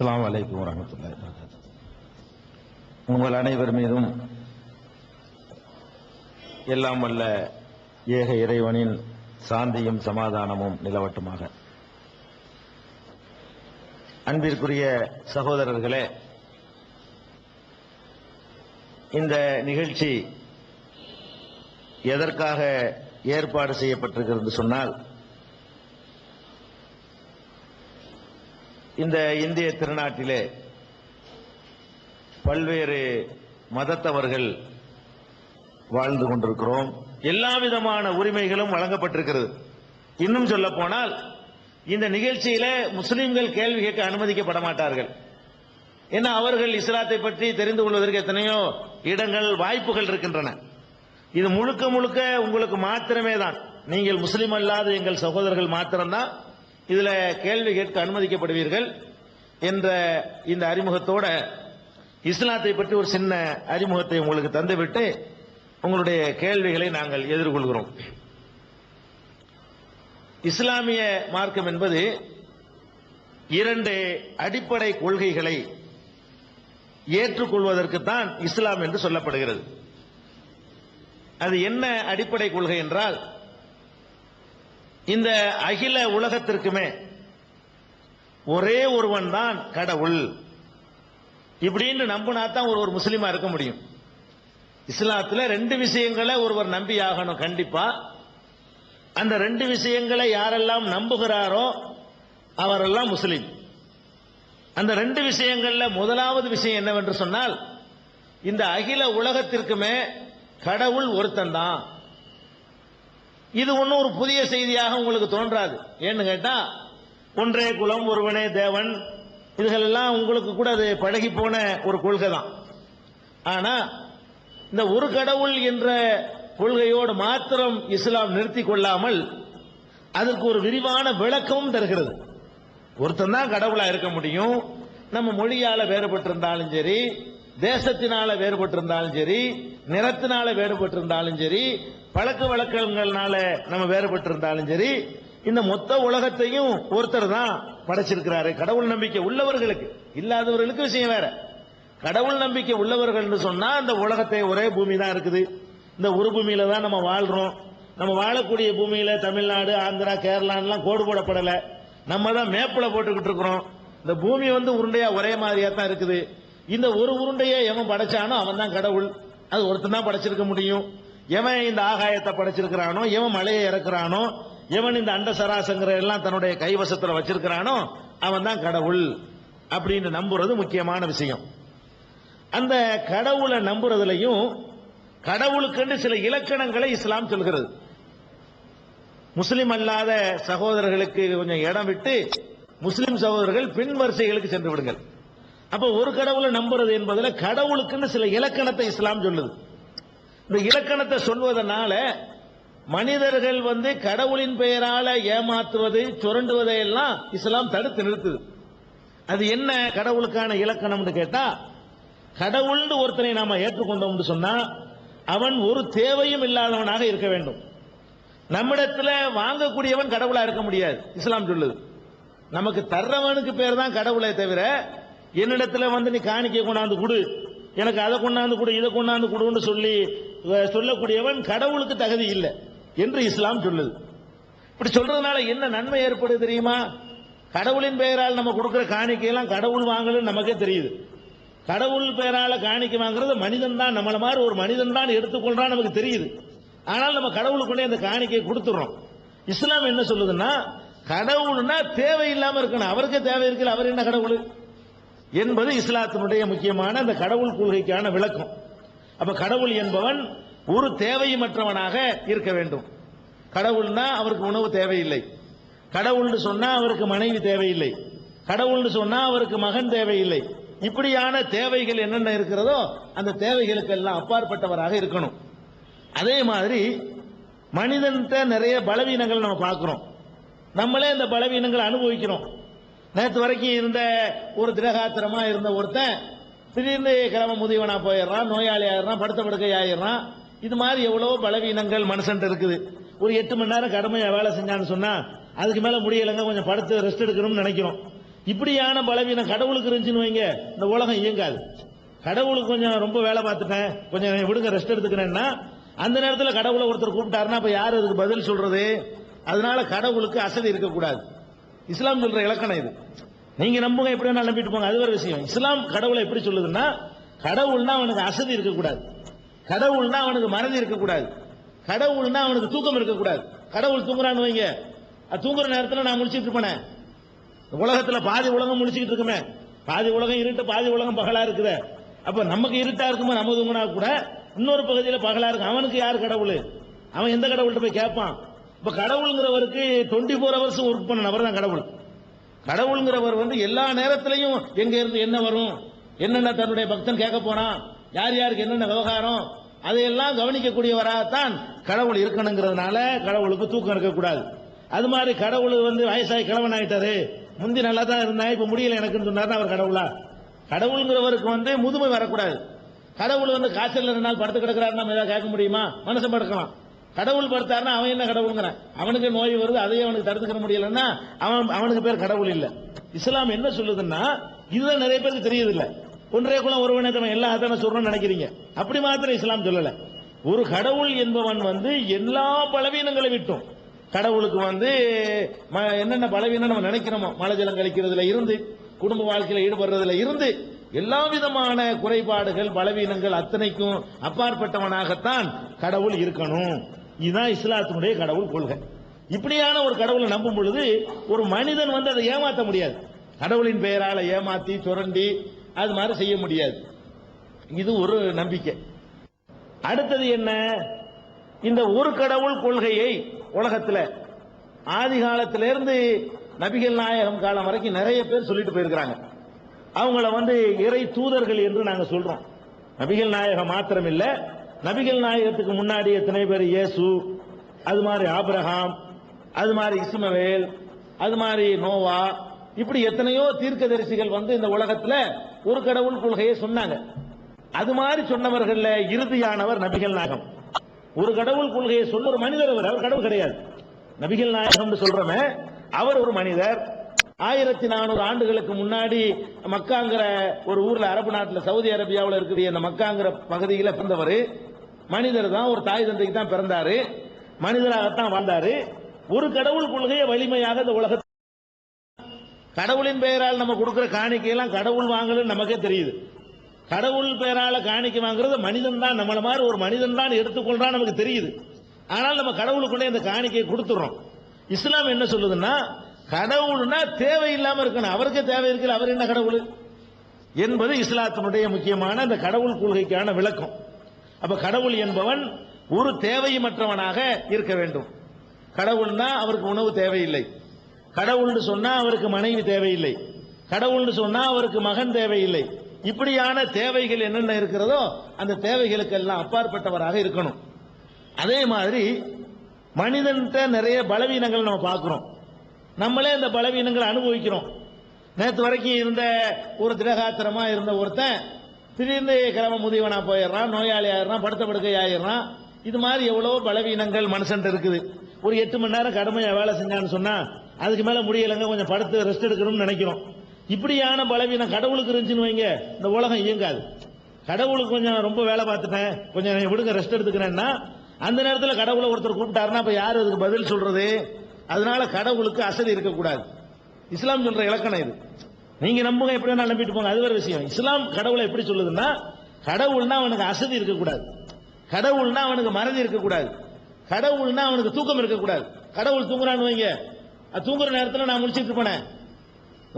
அஸ்ஸலாமு அலைக்கும் வரஹ்மத்துல்லாஹி வபரகாத்துஹு. உங்கள் அனைவர் மீதும் எல்லாம் வல்ல ஏக இறைவனின் சாந்தியும் சமாதானமும் நிலவட்டுமாக. அன்பிற்குரிய சகோதரர்களே, இந்த நிகழ்ச்சி எதற்காக ஏற்பாடு செய்யப்பட்டிருக்கிறது சொன்னால், இந்த இந்திய திருநாட்டிலே பல்வேறு மதத்தவர்கள் வாழ்ந்து கொண்டிருக்கிறோம். எல்லா விதமான உரிமைகளும் வழங்கப்பட்டிருக்கிறது. இன்னும் சொல்ல போனால், இந்த நிகழ்ச்சியில முஸ்லிம்கள் கேள்வி கேட்க அனுமதிக்கப்பட மாட்டார்கள். ஏன்னா அவர்கள் இஸ்லாத்தை பற்றி தெரிந்து கொள்வதற்கு எத்தனையோ இடங்கள், வாய்ப்புகள் இருக்கின்றன. இது முழுக்க முழுக்க உங்களுக்கு மாத்திரமே தான். நீங்கள் முஸ்லிம் அல்லாத எங்கள் சகோதரர்கள் மாத்திரம்தான் இதுல கேள்வி கேட்க அனுமதிக்கப்படுவீர்கள் என்ற இந்த அறிமுகத்தோட இஸ்லாத்தை பற்றி ஒரு சின்ன அறிமுகத்தை உங்களுக்கு தந்துவிட்டு உங்களுடைய கேள்விகளை நாங்கள் எதிர்கொள்கிறோம். இஸ்லாமிய மார்க்கம் என்பது இரண்டு அடிப்படை கொள்கைகளை ஏற்றுக்கொள்வதற்குத்தான் இஸ்லாம் என்று சொல்லப்படுகிறது. அது என்ன அடிப்படை கொள்கை என்றால், இந்த அகில உலகத்திற்குமே ஒரே ஒருவன் தான் கடவுள் இப்படின்னு நம்பினா தான் ஒரு முஸ்லீமா இருக்க முடியும். இஸ்லாத்துல ரெண்டு விஷயங்களை ஒருவர் நம்பி ஆகணும் கண்டிப்பா. அந்த ரெண்டு விஷயங்களை யாரெல்லாம் நம்புகிறாரோ அவரெல்லாம் முஸ்லீம். அந்த ரெண்டு விஷயங்கள்ல முதலாவது விஷயம் என்னவென்று சொன்னால், இந்த அகில உலகத்திற்குமே கடவுள் ஒருத்தன் தான். இது ஒன்னும் ஒரு புதிய செய்தியாக உங்களுக்கு தோன்றாது. ஏன்னு கேட்டா, ஒன்றே குலம் ஒருவனே தேவன், இதுகளெல்லாம் உங்களுக்கு கூட அது பழகி போன ஒரு கொள்கை தான். ஆனா இந்த ஒரு கடவுள் என்ற கொள்கையோடு மாத்திரம் இஸ்லாம் நிறுத்திக் கொள்ளாமல் அதற்கு ஒரு விரிவான விளக்கமும் தருகிறது. ஒருத்தன் தான் கடவுளா இருக்க முடியும். நம்ம மொழியால வேறுபட்டிருந்தாலும் சரி, தேசத்தினால வேறுபட்டிருந்தாலும் சரி, நிறத்தினால வேறுபட்டிருந்தாலும் சரி, பழக்க வழக்கங்கள்னால நம்ம வேறுபட்டிருந்தாலும் சரி, இந்த மொத்த உலகத்தையும் ஒருத்தர் தான் படைச்சிருக்கிறாரு. கடவுள் நம்பிக்கை உள்ளவர்களுக்கு, இல்லாதவர்களுக்கு விஷயம் வேற. கடவுள் நம்பிக்கை உள்ளவர்கள் சொன்னா அந்த உலகத்தை ஒரே பூமி தான் இருக்குது. இந்த ஒரு பூமியில தான் நம்ம வாழ்றோம். நம்ம வாழக்கூடிய பூமியில தமிழ்நாடு, ஆந்திரா, கேரளான்லாம் கோடு போடப்படல. நம்ம தான் மேப்பில போட்டுக்கிட்டு இருக்கிறோம். இந்த பூமி உருண்டையா ஒரே மாதிரியா தான் இருக்குது. இந்த ஒரு உருண்டையை எவன் படைச்சானோ அவன் தான் கடவுள். அது ஒருத்தன் தான் படைச்சிருக்க முடியும். எவன் இந்த ஆகாயத்தை படைச்சிருக்கிறானோ, எவன் மலையை இறக்குறானோ, எவன் இந்த அண்ட சராசங்கிற எல்லாம் தன்னுடைய கைவசத்துல வச்சிருக்கிறானோ அவன் தான் கடவுள் அப்படின்னு நம்புறது முக்கியமான விஷயம். அந்த கடவுளை நம்புறதுலையும் கடவுளுக்கு சில இலக்கணங்களை இஸ்லாம் சொல்கிறது. முஸ்லிம் அல்லாத சகோதரர்களுக்கு கொஞ்சம் இடம் விட்டு முஸ்லிம் சகோதரர்கள் பின் வரிசைகளுக்கு சென்று விடுங்கள். அப்ப ஒரு கடவுளை நம்புறது என்பதில் கடவுளுக்குன்னு சில இலக்கணத்தை இஸ்லாம் சொல்லுது. இந்த இலக்கணத்தை சொல்வதனால மனிதர்கள் கடவுளின் பெயரால ஏமாற்றுவது, சுரண்டுவதை எல்லாம் இஸ்லாம் தடுத்து நிறுத்துது. அது என்ன கடவுளுக்கான இலக்கணம்னு கேட்டா, கடவுள்னு ஒருத்தனை நாம ஏற்றுக்கொண்டோம் சொன்னா அவன் ஒரு தேவையும் இல்லாதவனாக இருக்க வேண்டும். நம்மிடத்துல வாங்கக்கூடியவன் கடவுளா இருக்க முடியாது. இஸ்லாம் சொல்லுது, நமக்கு தர்றவனுக்கு பேர் தான் கடவுளை தவிர, என்னிடத்துல நீ காணிக்கை கொண்டாந்து கொடு, எனக்கு அதை கொண்டாந்து கொடு, இதை கொண்டாந்து கொடுன்னு சொல்லக்கூடியவன் கடவுளுக்கு தகுதி இல்லை என்று இஸ்லாம் சொல்லுது. இப்படி சொல்றதுனால என்ன நன்மை ஏற்படுது தெரியுமா? கடவுளின் பெயரால் நம்ம கொடுக்கிற காணிக்கையெல்லாம் கடவுள் வாங்கலன்னு நமக்கே தெரியுது. கடவுள் பெயரால காணிக்கை வாங்குறது மனிதன் தான், நம்மள மாதிரி ஒரு மனிதன் தான் எடுத்துக்கொள்றான் நமக்கு தெரியுது. ஆனால் நம்ம கடவுளுக்குள்ளே அந்த காணிக்கையை கொடுத்துறோம். இஸ்லாம் என்ன சொல்லுதுன்னா, கடவுள்னா தேவையில்லாம இருக்கணும். அவருக்கே தேவை இருக்குல்ல, அவர் என்ன கடவுள் என்பது இஸ்லாத்தினுடைய முக்கியமான அந்த கடவுள் கொள்கைக்கான விளக்கம். அப்ப கடவுள் என்பவன் ஒரு தேவையமற்றவனாக இருக்க வேண்டும். கடவுள்னா அவருக்கு உணவு தேவையில்லை, கடவுள்னு சொன்னா அவருக்கு மனைவி தேவையில்லை, கடவுள்னு சொன்னா அவருக்கு மகன் தேவையில்லை. இப்படியான தேவைகள் என்னென்ன இருக்கிறதோ அந்த தேவைகளுக்கு எல்லாம் அப்பாற்பட்டவராக இருக்கணும். அதே மாதிரி மனிதன்கிட்ட நிறைய பலவீனங்கள் நம்ம பார்க்கிறோம். நம்மளே இந்த பலவீனங்களை அனுபவிக்கிறோம். நேற்று வரைக்கும் இருந்த ஒரு திரகாத்திரமா இருந்த ஒருத்தன் திடீர்னு கிழமை முதியவனா போயிடுறான், நோயாளி ஆயிடுறான், படுத்த படுக்கை ஆயிடுறான். இது மாதிரி எவ்வளவு பலவீனங்கள் மனுஷன் இருக்குது. ஒரு 8 மணி நேரம் கடுமையா வேலை செஞ்சான்னு சொன்னா அதுக்கு மேல முடியலைங்க, கொஞ்சம் படுத்து ரெஸ்ட் எடுக்கணும்னு நினைக்கிறோம். இப்படியான பலவீனம் கடவுளுக்கு இருந்துச்சுன்னு வைங்க, இந்த உலகம் இயங்காது. கடவுளுக்கு கொஞ்சம் ரொம்ப வேலை பார்த்துட்டேன், கொஞ்சம் விடுங்க ரெஸ்ட் எடுத்துக்கிறேன்னா, அந்த நேரத்தில் கடவுளை ஒருத்தர் கூப்பிட்டாருன்னா அப்ப யார் அதுக்கு பதில் சொல்றது? அதனால கடவுளுக்கு அசதி இருக்கக்கூடாது. இஸ்லாம் சொல்ற இலக்கணம் இது. நீங்க நம்புங்க, எப்படி வேணா நம்பிட்டு போங்க, அது ஒரு விஷயம். இஸ்லாம் கடவுளை எப்படி சொல்லுதுன்னா, கடவுள்னா அவனுக்கு அசதி இருக்கக்கூடாது, கடவுள்னா அவனுக்கு மறதி இருக்கக்கூடாது, கடவுள்னா அவனுக்கு தூக்கம் இருக்கக்கூடாது. கடவுள் தூங்குறான்னு வைங்க, தூங்குற நேரத்தில் நான் முடிச்சிட்டு இருப்பேன். உலகத்துல பாதி உலகம் முடிச்சுக்கிட்டு இருக்குமே, பாதி உலகம் இருட்டு, பாதி உலகம் பகலா இருக்குது. அப்ப நமக்கு இருட்டா இருக்குமோ நம்ம தூங்கினா கூட இன்னொரு பகுதியில் பகலா இருக்கு. அவனுக்கு யார் கடவுள்? அவன் எந்த கடவுள்கிட்ட போய் கேட்பான்? இப்ப கடவுள்ங்கிறவருக்கு 24 hours ஒர்க் பண்ண நபர் தான் கடவுள். கடவுள்ங்கிறவர் எல்லா நேரத்திலையும் எங்க இருந்து என்ன வரும், என்னென்ன தன்னுடைய பக்தன் கேட்க போறான், யார் யாருக்கு என்னென்ன விவகாரம், அதையெல்லாம் கவனிக்கக்கூடியவராகத்தான் கடவுள் இருக்கணுங்கிறதுனால கடவுளுக்கு தூக்கம் இருக்கக்கூடாது. அது மாதிரி கடவுள் வயசாகி கிழவன் ஆயிட்டாரு, முந்தி நல்லா தான் இருந்தேன் இப்ப முடியல எனக்குன்னு சொன்னார், அவர் கடவுளா? கடவுள்ங்கிறவருக்கு முதுமை வரக்கூடாது. கடவுள் காய்ச்சல் 2 நாள் படுத்து கிடக்கிறாரு, நம்ம ஏதாவது கேட்க முடியுமா? மனுஷன் படுக்கலாம். கடவுள் படுத்தாருன்னா அவன் என்ன கடவுளுங்கிறான்? அவனுக்கு நோய் வருது, அதையே அவனுக்கு தடுத்துக்க முடியலன்னா அவனுக்கு பேர் கடவுள் இல்ல. இஸ்லாம் என்ன சொல்லுதுன்னா, இதுதான் நிறைய பேருக்கு தெரியுது இல்ல. ஒன்றே குலம் ஒருவனே தவிர எல்லா அதான சொல்றோம்னு நினைக்கிறீங்க. அப்படி மாத்திரம் இஸ்லாம் சொல்லல. ஒரு கடவுள் என்பவன் எல்லா பலவீனங்களை விட்டும், கடவுளுக்கு என்னென்ன பலவீனம் நம்ம நினைக்கிறோமோ, மழை ஜலம் கழிக்கிறதுல இருந்து, குடும்ப வாழ்க்கையில ஈடுபடுறதுல இருந்து, எல்லா விதமான குறைபாடுகள் பலவீனங்கள் அத்தனைக்கும் அப்பாற்பட்டவனாகத்தான் கடவுள் இருக்கணும். இதுதான் இஸ்லாத்தினுடைய கடவுள் கொள்கை. இப்படியான ஒரு கடவுளை நம்பும் பொழுது ஒரு மனிதன் அதை ஏமாற்ற முடியாது. கடவுளின் பெயரால ஏமாத்தி சுரண்டி அது மாதிரி செய்ய முடியாது. இது ஒரு நம்பிக்கை. அடுத்தது என்ன? இந்த ஒரு கடவுள் கொள்கையை உலகத்தில் ஆதி காலத்திலிருந்து நபிகள் நாயகம் காலம் வரைக்கும் நிறைய பேர் சொல்லிட்டு போயிருக்கிறாங்க. அவங்கள இறை தூதர்கள் என்று நாங்க சொல்றோம். நபிகள் நாயகம் மாத்திரம் இல்ல, நபிகள் நாயகத்துக்கு முன்னாடி எத்தனை பேர், இயேசு, அது மாதிரி ஆபிரகாம், அது மாதிரி இஸ்மவேல், அது மாதிரி நோவா, இப்படி எத்தனையோ தீர்க்கதரிசிகள் இந்த உலகத்துல ஒரு கடவுள் கொள்கையை சொன்னாங்க. அது மாதிரி சொன்னவர்கள் இறுதியானவர் நபிகள் நாயகம். ஒரு கடவுள் கொள்கையை சொன்ன ஒரு மனிதர், அவர் கடவுள் கிடையாது. நபிகள் நாயகம் சொல்றமே, அவர் ஒரு மனிதர். 1400 ஆண்டுகளுக்கு முன்னாடி மக்காங்கிற ஒரு ஊர்ல, அரபு நாட்டில் சவுதி அரேபியாவில் இருக்கக்கூடிய அந்த மக்காங்கிற பகுதியில் பிறந்தவர். மனிதர் தான், ஒரு தாய் தந்தைக்கு தான் பிறந்தாரு, மனிதராகத்தான் வாழ்ந்தாரு. ஒரு கடவுள் கொள்கையை வலிமையாக இந்த உலகத்தில், கடவுளின் பெயரால் நம்ம கொடுக்கிற காணிக்கையெல்லாம் கடவுள் வாங்கலன்னு நமக்கே தெரியுது. கடவுள் பெயரால காணிக்கை வாங்குறது மனிதன் தான், நம்மள மாதிரி ஒரு மனிதன் தான் எடுத்துக்கொள்றான் நமக்கு தெரியுது. ஆனால் நம்ம கடவுளுக்குள்ளே இந்த காணிக்கையை கொடுத்துறோம். இஸ்லாம் என்ன சொல்லுதுன்னா, கடவுள்னா தேவையில்லாம இருக்கணும், அவருக்கு தேவை இருக்கிற அவர் என்ன கடவுள் என்பது இஸ்லாத்தினுடைய முக்கியமான அந்த கடவுள் கொள்கைக்கான விளக்கம். அப்ப கடவுள் என்பவன் ஒரு தேவையற்றவனாக இருக்க வேண்டும். கடவுள்னா அவருக்கு உணவு தேவையில்லை, கடவுள்னு சொன்னா அவருக்கு மனைவி தேவையில்லை, கடவுள்னு சொன்னா அவருக்கு மகன் தேவையில்லை. இப்படியான தேவைகள் என்னென்ன இருக்கிறதோ அந்த தேவைகளுக்கு எல்லாம் அப்பாற்பட்டவராக இருக்கணும். அதே மாதிரி மனிதன்கிட்ட நிறைய பலவீனங்கள் நம்ம பார்க்கிறோம், நம்மளே இந்த பலவீனங்களை அனுபவிக்கிறோம். நேற்று வரைக்கும் இருந்த ஒரு திடகாத்திரமா இருந்த ஒருத்தன் திடீர்னு கிழமை முதியவனா போயிடுறான், நோயாளி ஆயிடுறான், படுத்த படுக்கை ஆயிடுறான். இது மாதிரி எவ்வளவோ பலவீனங்கள் மனுஷன் இருக்குது. ஒரு 8 மணி நேரம் கடுமையா வேலை செஞ்சான்னு சொன்னா அதுக்கு மேல முடியலைங்க, கொஞ்சம் படுத்து ரெஸ்ட் எடுக்கணும்னு நினைக்கிறோம். இப்படியான பலவீனம் கடவுளுக்கு இருந்துச்சுன்னு வைங்க, இந்த உலகம் இயங்காது. கடவுளுக்கு கொஞ்சம் ரொம்ப வேலை பார்த்துட்டேன், கொஞ்சம் விடுங்க ரெஸ்ட் எடுத்துக்கிறேன்னா, அந்த நேரத்தில் கடவுளை ஒருத்தர் கூப்பிட்டாருன்னா அப்ப யார் அதுக்கு பதில் சொல்றது? அதனால கடவுளுக்கு அசதி இருக்கக்கூடாது. இஸ்லாம் சொல்ற இலக்கணம் இது. நீங்க நம்புங்க, எப்படி வேணா நம்பிட்டு போங்க, அது ஒரு விஷயம். இஸ்லாம் கடவுளை எப்படி சொல்லுதுன்னா, கடவுள்னா அவனுக்கு அசதி இருக்கக்கூடாது, கடவுள்னா அவனுக்கு மறதி இருக்கக்கூடாது, கடவுள்னா அவனுக்கு தூக்கம் இருக்கக்கூடாது. கடவுள் தூங்குறான்னு வைங்க, தூங்குற நேரத்தில் நான் முடிச்சிட்டு இருப்பேன்.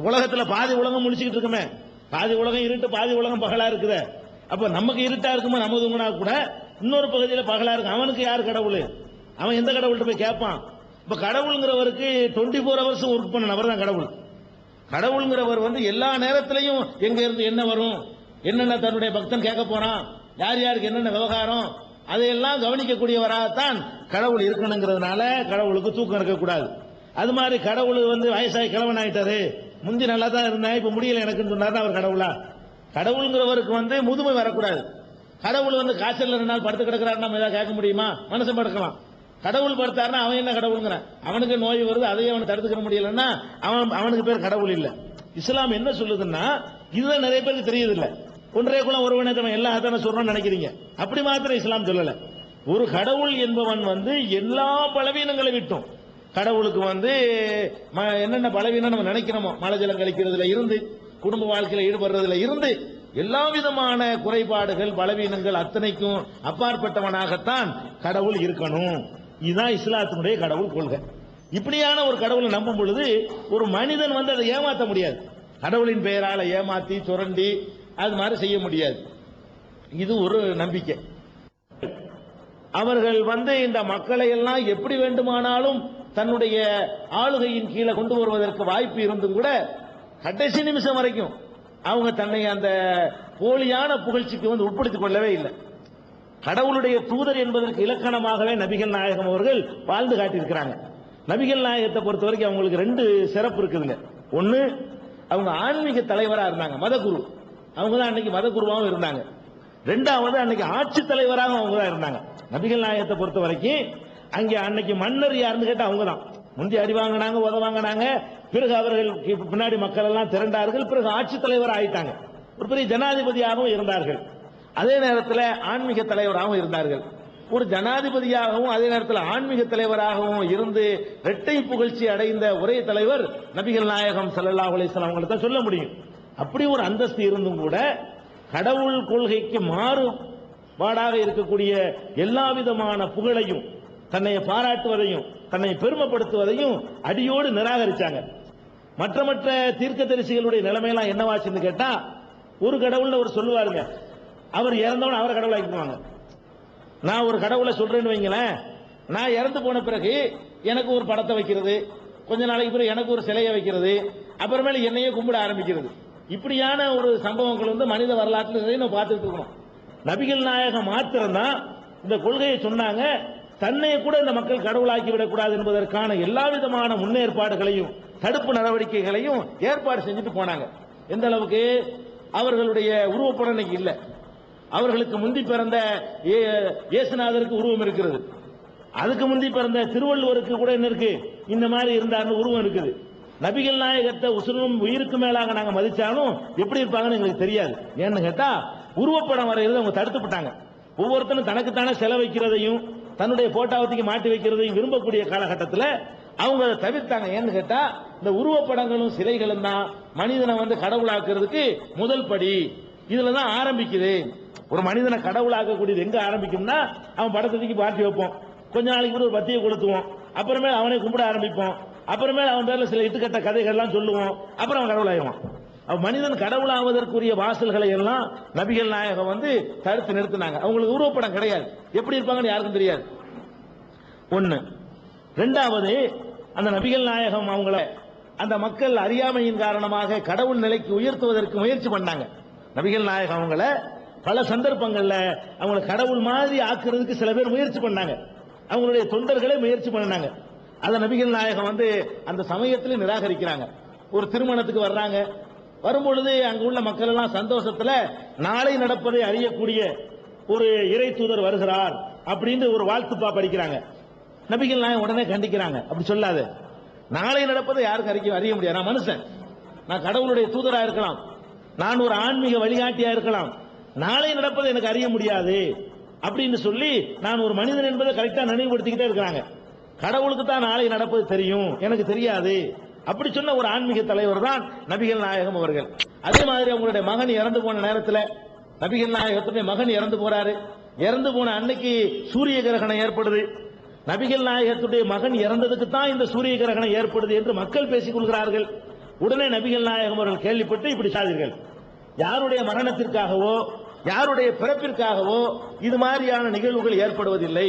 உலகத்துல பாதி உலகம் முடிச்சுக்கிட்டு இருக்குமே, பாதி உலகம் இருட்டு, பாதி உலகம் பகலா இருக்குது. அப்ப நமக்கு இருட்டா இருக்குமோ நம்ம தூங்கினா கூட இன்னொரு பகுதியில் பகலா இருக்கு. அவனுக்கு யார் கடவுள்? அவன் எந்த கடவுள்கிட்ட போய் கேட்பான்? இப்ப கடவுள்ங்கிறவருக்கு 24 hours ஒர்க் பண்ண நபர் தான் கடவுள். கடவுள்ங்கிறவர் எல்லா நேரத்திலையும் எங்க இருந்து என்ன வரும், என்னென்ன தன்னுடைய பக்தன் கேட்க போறான், யார் யாருக்கு என்னென்ன விவகாரம், அதையெல்லாம் கவனிக்கக்கூடியவராகத்தான் கடவுள் இருக்கணுங்கிறதுனால கடவுளுக்கு தூக்கம் இருக்கக்கூடாது. அது மாதிரி கடவுள் வயசாகி கிழவன் ஆயிட்டாரு, முந்தி நல்லா தான் இருந்தேன் இப்ப முடியல எனக்குன்னு சொன்னார், அவர் கடவுளா? கடவுளுங்கிறவருக்கு முதுமை வரக்கூடாது. கடவுள் காய்ச்சல் 2 நாள் படுத்து கிடக்கிறாரு, நம்ம ஏதாவது கேட்க முடியுமா? மனுஷன் படுக்கலாம். கடவுள் படுத்தாருன்னா அவன் என்ன கடவுளுங்கிறான்? அவனுக்கு நோய் வருது, அதையே அவனை தடுத்துக்க முடியலன்னா அவனுக்கு பேர் கடவுள் இல்லை. இஸ்லாம் என்ன சொல்லுதுன்னா இதுதான் நிறைய பேருக்கு தெரியுது இல்ல. ஒன்றே குலம் ஒருவனே தவன் எல்லா தானே சொல்றோம்னு நினைக்கிறீங்க. அப்படி மாத்திரம் இஸ்லாம் சொல்லல. ஒரு கடவுள் என்பவன் எல்லா பலவீனங்களை விட்டும், கடவுளுக்கு என்னென்ன பலவீனம் நம்ம நினைக்கிறோமோ, மழை ஜலம் கழிக்கிறதுல இருந்து, குடும்ப வாழ்க்கையில ஈடுபடுறதுல இருந்து, எல்லா விதமான குறைபாடுகள் பலவீனங்கள் அத்தனைக்கும் அப்பாற்பட்டவனாகத்தான் கடவுள் இருக்கணும். இதுதான் இஸ்லாத்தினுடைய கடவுள் கொள்கை. இப்படியான ஒரு கடவுளை நம்பும் பொழுது ஒரு மனிதன் அதை ஏமாற்ற முடியாது. கடவுளின் பெயரால ஏமாத்தி சுரண்டி அது மாதிரி செய்ய முடியாது. இது ஒரு நம்பிக்கை. அவர்கள் இந்த மக்களை எல்லாம் எப்படி வேண்டுமானாலும் தன்னுடைய ஆளுகையின் கீழே கொண்டு வருவதற்கு வாய்ப்பு இருந்தும் கூட கடைசி நிமிஷம் வரைக்கும் அவங்க தன்னை அந்த போலியான புகழ்ச்சிக்கு உட்படுத்திக் கொள்ளவே இல்லை. கடவுளுடைய தூதர் என்பதற்கு இலக்கணமாகவே நபிகள் நாயகம் அவர்கள் வாழ்ந்து காட்டியிருக்கிறாங்க. நபிகள் நாயகத்தை பொறுத்த வரைக்கும் அவங்களுக்கு 2 சிறப்பு இருக்குதுங்க. ஒன்னு, அவங்க ஆன்மீக தலைவராக இருந்தாங்க, மதகுரு. அவங்க தான் அன்னைக்கு மதகுருவாகவும் இருந்தாங்க. 2வது, அன்னைக்கு ஆட்சி தலைவராக அவங்க தான் இருந்தாங்க. நபிகள் நாயகத்தை பொறுத்த வரைக்கும் அங்கே அன்னைக்கு மன்னர் யாருன்னு கேட்டா அவங்க தான். முந்தி அடி வாங்கினாங்க, உத வாங்கினாங்க. பிறகு அவர்கள் பின்னாடி மக்கள் எல்லாம் திரண்டார்கள். பிறகு ஆட்சி தலைவர் ஆயிட்டாங்க. ஒரு பெரிய ஜனாதிபதியாகவும் இருந்தார்கள். அதே நேரத்தில் ஆன்மீக தலைவராகவும் இருந்தார்கள். ஒரு ஜனாதிபதியாகவும் அதே நேரத்தில் ஆன்மீக தலைவராகவும் இருந்து இரட்டை புகழ்ச்சி அடைந்த ஒரே தலைவர் நபிகள் நாயகம் ஸல்லல்லாஹு அலைஹி வஸல்லம் அவங்களை தான் சொல்ல முடியும். அப்படி ஒரு அந்தஸ்து இருந்தும் கூட கடவுள் கொள்கைக்கு மாறுபாடாக இருக்கக்கூடிய எல்லா விதமான புகழையும், தன்னை பாராட்டுவதையும், தன்னை பெருமைப்படுத்துவதையும் அடியோடு நிராகரிச்சாங்க. மற்ற தீர்க்கதரிசிகளுடைய நிலைமையெல்லாம் என்னவாச்சுன்னு கேட்டா, ஒரு கடவுள்னு அவர் சொல்லுவாருங்க, அவர் இறந்தவன் அவரை கடவுளாக்கிடுவாங்க. நான் ஒரு கடவுளை சொல்றேன்னு வைங்களேன், நான் இறந்து போன பிறகு எனக்கு ஒரு படத்தை வைக்கிறது, கொஞ்ச நாளைக்கு பிறகு எனக்கு ஒரு சிலையை வைக்கிறது, அப்புறமேல என்னையே கும்பிட ஆரம்பிக்கிறது. இப்படியான ஒரு சம்பவங்கள் மனித வரலாற்றில் நம்ம பார்த்துட்டு இருக்கோம். நபிகள் நாயகம் மாத்திரம்தான் இந்த கொள்கையை சொன்னாங்க. தன்னை கூட இந்த மக்கள் கடவுளாக்கி விடக்கூடாது என்பதற்கான எல்லா விதமான முன்னேற்பாடுகளையும் தடுப்பு நடவடிக்கைகளையும் ஏற்பாடு செஞ்சுட்டு போனாங்க. எந்த அளவுக்கு அவர்களுடைய உருவப்படம் இன்னைக்கு இல்லை. அவர்களுக்கு முந்தி பிறந்த இயேசுநாதருக்கு உருவம் இருக்கிறது. அதுக்கு முந்தி பிறந்த திருவள்ளுவருக்கு கூட என்ன இருக்கு, இந்த மாதிரி இருந்தாருன்னு உருவம் இருக்குது. நபிகள் நாயகத்தை உசுரும் உயிருக்கு மேலாக நாங்க மதிச்சாலும் எப்படி இருப்பாங்கன்னு எங்களுக்கு தெரியாது. ஏன்னு கேட்டா உருவப்படம் வரையிறது அவங்க தடுத்துப்பட்டாங்க. ஒவ்வொருத்தரும் தனக்குத்தானே செலவைக்கிறதையும் தன்னுடைய போட்டாவத்துக்கு மாட்டி வைக்கிறதையும் விரும்பக்கூடிய காலகட்டத்தில் அவங்க அதை தவிர்த்தாங்க. ஏன்னு கேட்டா இந்த உருவப்படங்களும் சிலைகளும் தான் மனிதனை கடவுளாக்குறதுக்கு முதல் படி. இதுல தான் ஆரம்பிக்குது. ஒரு மனிதனை கடவுளாக்கக்கூடியது எங்க ஆரம்பிக்கும்னா, அவன் படத்துக்கு பார்ட்டி வைப்போம், கொஞ்ச நாளைக்கு கூட ஒரு பத்தியை கொளுத்துவோம், அப்புறமே அவனை கும்பிட ஆரம்பிப்போம், அப்புறமே அவன் பேர்ல சில இட்டுக்கட்ட கதைகள்லாம் சொல்லுவோம், அப்புறம் அவன் கடவுளாயிடுவான். மனிதன் கடவுளாவதற்குரிய வாசல்களை எல்லாம் நபிகள் நாயகம் தடுத்து நிறுத்தினாங்க. அவங்களுக்கு உருவப்படம் கிடையாது, எப்படி இருப்பாங்கன்னு யாருக்கும் தெரியாது. ஒன்னு. 2வது, அந்த நபிகள் நாயகம் அவங்கள அந்த மக்கள் அறியாமையின் காரணமாக கடவுள் நிலைக்கு உயர்த்துவதற்கு முயற்சி பண்ணாங்க. நபிகள் நாயகம் அவங்கள பல சந்தர்ப்பங்கள்ல அவங்களை கடவுள் மாதிரி ஆக்குறதுக்கு சில பேர் முயற்சி பண்ணாங்க. அவங்களுடைய தொண்டர்களே முயற்சி பண்ணாங்க. அத நபிகள் நாயகம் அந்த சமயத்தில் நிராகரிக்கிறாங்க. ஒரு திருமணத்துக்கு வர்றாங்க, வரும்பொழுது அங்கு உள்ள மக்கள் எல்லாம் சந்தோஷத்துல நாளை நடப்பதை அறியக்கூடிய ஒரு இறை தூதர் வருகிறார் அப்படின்னு ஒரு வாழ்த்துப்பா படிக்கிறாங்க. நபிகள் நாயகம் உடனே கண்டிக்கிறாங்க, அப்படி சொல்லாத, நாளை நடப்பதை யாருக்கும் அறிய முடியாது. நான் மனுஷன், நான் கடவுளுடைய தூதரா இருக்கலாம், நான் ஒரு ஆன்மீக வழிகாட்டியா இருக்கலாம், நாளை நடப்பதை எனக்கு அறிய முடியாது அப்படின்னு சொல்லி நான் ஒரு மனிதன் என்பதை கரெக்டா நினைவுபடுத்திக்கிட்டே இருக்கிறாங்க. கடவுளுக்கு தான் நாளை நடப்பது தெரியும், எனக்கு தெரியாது. அப்படி சொன்ன ஒரு ஆன்மீக தலைவர் தான் நபிகள் நாயகம் அவர்கள். அதே மாதிரி அவங்களுடைய மகன் இறந்து போன நேரத்தில் நபிகள் நாயகத்துடைய மகன் இறந்து போறாரு. இறந்து போன அன்னைக்கு சூரிய கிரகணம் ஏற்படுது. நபிகள் நாயகத்துடைய மகன் இறந்ததுக்கு தான் இந்த சூரிய கிரகணம் ஏற்படுது என்று மக்கள் பேசிக் கொள்கிறார்கள். உடனே நபிகள் நாயகம் அவர்கள் கேள்விப்பட்டு இப்படி சாதீர்கள், யாருடைய மரணத்திற்காகவோ யாருடைய பிறப்பிற்காகவோ இது மாதிரியான நிகழ்வுகள் ஏற்படுவதில்லை,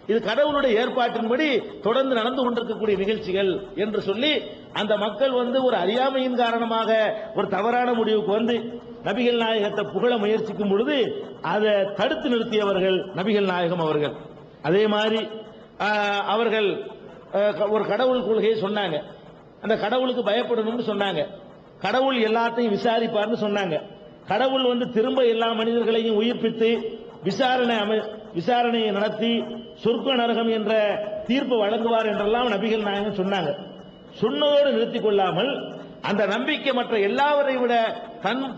இது கடவுளுடைய ஏற்பாட்டின்படி தொடர்ந்து நடந்து கொண்டிருக்கக்கூடிய நிகழ்ச்சிகள் என்று சொல்லி அந்த மக்கள் ஒரு அறியாமையின் காரணமாக ஒரு தவறான முடிவுக்கு நபிகள் நாயகத்தை புகழ முயற்சிக்கும் பொழுது அதை தடுத்து நிறுத்தியவர்கள் நபிகள் நாயகம் அவர்கள். அதே மாதிரி அவர்கள் ஒரு கடவுள் கொள்கையை சொன்னாங்க. அந்த கடவுளுக்கு பயப்படணும்னு சொன்னாங்க. கடவுள் எல்லாத்தையும் விசாரிப்பார்னு சொன்னாங்க. கடவுள் திரும்ப எல்லா மனிதர்களையும் உயிர்ப்பித்து விசாரணையை நடத்தி சொர்க்க நரகம் என்ற தீர்ப்பு வழங்குவார் என்றெல்லாம் நபிகள் நாயகம் சொன்னாங்க. சொன்னதோடு நிறுத்திக் கொள்ளாமல் அந்த நம்பிக்கை மற்ற எல்லாவரையும் விட